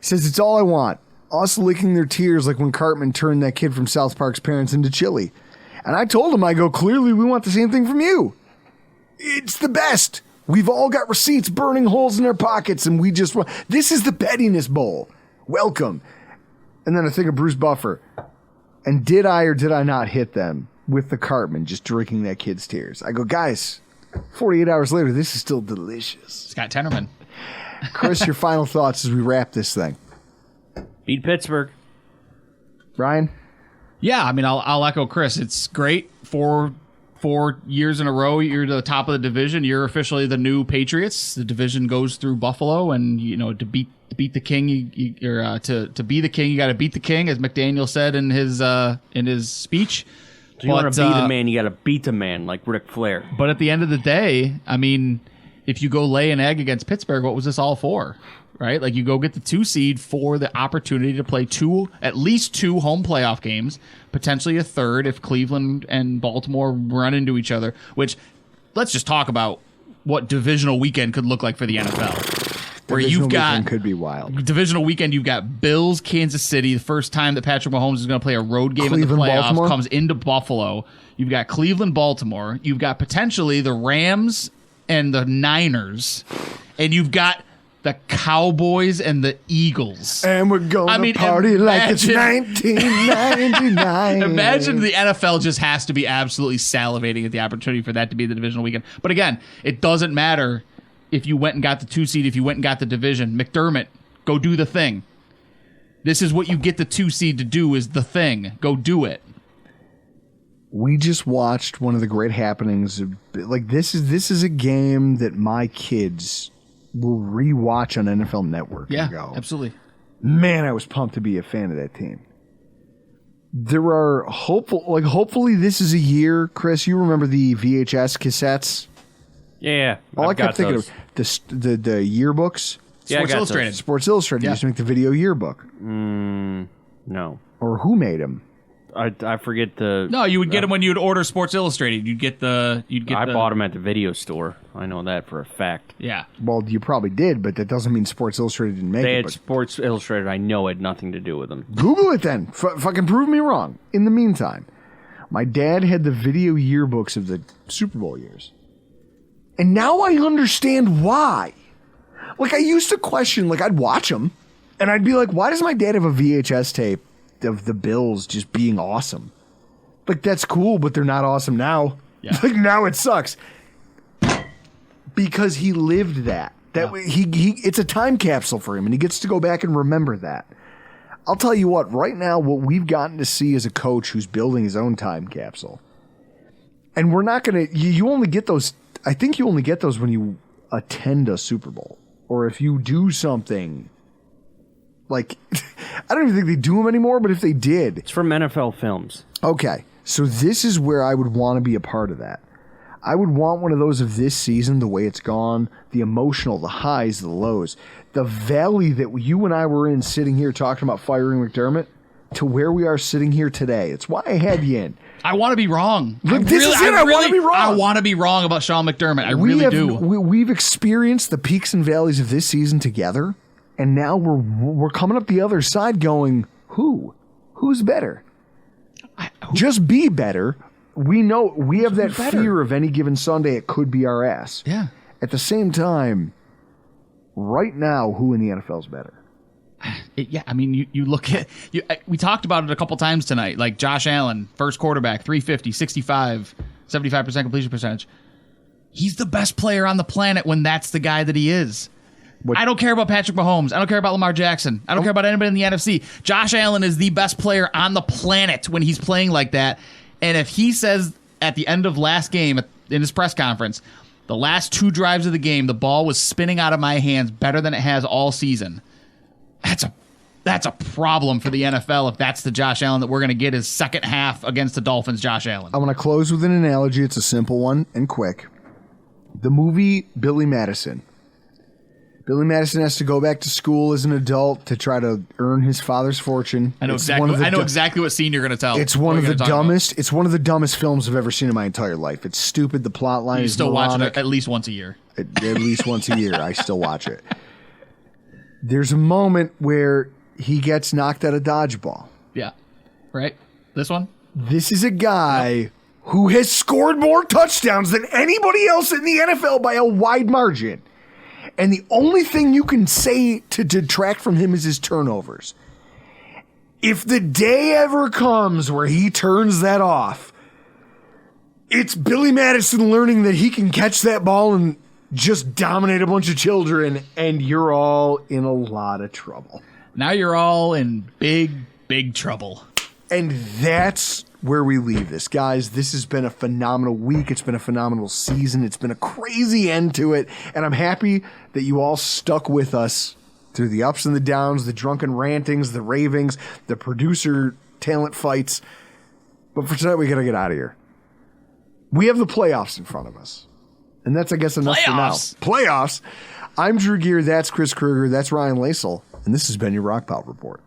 He says, it's all I want. Us licking their tears like when Cartman turned that kid from South Park's parents into chili. And I told him, clearly we want the same thing from you. It's the best. We've all got receipts burning holes in our pockets, and we just want... This is the pettiness bowl. Welcome. And then I think of Bruce Buffer. And did I or did I not hit them with the Cartman just drinking that kid's tears? I go, guys, 48 hours later, this is still delicious. Scott Tenorman. Chris, your final thoughts as we wrap this thing. Beat Pittsburgh. Ryan? Yeah, I mean, I'll echo Chris. It's great. 4 years in a row, you're to the top of the division. You're officially the new Patriots. The division goes through Buffalo, and to beat the king, to be the king, you got to beat the king, as McDaniel said in his speech. So you want to be the man, you got to beat the man, like Ric Flair. But at the end of the day, I mean, if you go lay an egg against Pittsburgh, what was this all for? Right? Like, you go get the 2 seed for the opportunity to play at least 2 home playoff games, potentially a third if Cleveland and Baltimore run into each other, which, let's just talk about what divisional weekend could look like for the NFL. Where Divisional weekend could be wild. Divisional weekend, you've got Bills, Kansas City, the first time that Patrick Mahomes is going to play a road game in the playoffs, Baltimore. Comes into Buffalo. You've got Cleveland, Baltimore. You've got potentially the Rams and the Niners. And you've got the Cowboys and the Eagles. And we're going to party like it's 1999. Imagine the NFL just has to be absolutely salivating at the opportunity for that to be the divisional weekend. But again, it doesn't matter if you went and got the 2 seed, if you went and got the division. McDermott, go do the thing. This is what you get the 2 seed to do, is the thing. Go do it. We just watched one of the great happenings. This is a game that my kids will rewatch on NFL Network. Yeah, and go, absolutely. Man, I was pumped to be a fan of that team. There are hopefully this is a year, Chris, you remember the VHS cassettes? Yeah. All I kept thinking of the yearbooks. Yeah, Sports Illustrated used to make the video yearbook. No. Or who made them? I forget the... No, you would get them when you'd order Sports Illustrated. I bought them at the video store. I know that for a fact. Yeah. Well, you probably did, but that doesn't mean Sports Illustrated didn't make They it. had Sports Illustrated. I know it had nothing to do with them. Google it then. Fucking prove me wrong. In the meantime, my dad had the video yearbooks of the Super Bowl years. And now I understand why. I used to question, I'd watch them, and I'd be like, why does my dad have a VHS tape of the Bills just being awesome. Like, that's cool, but they're not awesome now. Yeah. Like, now it sucks. Because he lived that. It's a time capsule for him, and he gets to go back and remember that. I'll tell you what, right now, what we've gotten to see is a coach who's building his own time capsule. And we're not going to, you only get those, I think you only get those when you attend a Super Bowl. Or if you do something, like, I don't even think they do them anymore, but if they did. It's from NFL Films. Okay, so this is where I would want to be a part of that. I would want one of those of this season, the way it's gone, the emotional, the highs, the lows, the valley that you and I were in sitting here talking about firing McDermott to where we are sitting here today. It's why I had you in. I want to be wrong. Look, I want to be wrong. I want to be wrong about Sean McDermott. I really do. We've experienced the peaks and valleys of this season together, and now we're coming up the other side going, who's better? Just be better. We know we have that fear of any given Sunday it could be our ass. Yeah. At the same time, right now, who in the NFL is better? I mean, you look at we talked about it a couple times tonight. Like Josh Allen, first quarterback, 350, 65, 75% completion percentage. He's the best player on the planet when that's the guy that he is. I don't care about Patrick Mahomes. I don't care about Lamar Jackson. I don't care about anybody in the NFC. Josh Allen is the best player on the planet when he's playing like that. And if he says at the end of last game in his press conference, the last 2 drives of the game, the ball was spinning out of my hands better than it has all season. That's a problem for the NFL if that's the Josh Allen that we're going to get his second half against the Dolphins, Josh Allen. I want to close with an analogy. It's a simple one and quick. The movie Billy Madison. Billy Madison has to go back to school as an adult to try to earn his father's fortune. I know exactly what scene you're going to tell. It's one of the dumbest. It's one of the dumbest films I've ever seen in my entire life. It's stupid. The plot line is still moronic. watch it at least once a year. At least once a year, I still watch it. There's a moment where he gets knocked out of dodgeball. Yeah, right. This one. This is a guy who has scored more touchdowns than anybody else in the NFL by a wide margin. And the only thing you can say to detract from him is his turnovers. If the day ever comes where he turns that off, it's Billy Madison learning that he can catch that ball and just dominate a bunch of children, and you're all in a lot of trouble. Now you're all in big, big trouble. And that's where we leave this. Guys, this has been a phenomenal week. It's been a phenomenal season. It's been a crazy end to it. And I'm happy that you all stuck with us through the ups and the downs, the drunken rantings, the ravings, the producer talent fights. But for tonight, we got to get out of here. We have the playoffs in front of us. And that's, I guess, enough for now. Playoffs. I'm Drew Gear. That's Chris Kruger. That's Ryan Lasal. And this has been your Rock Pile Report.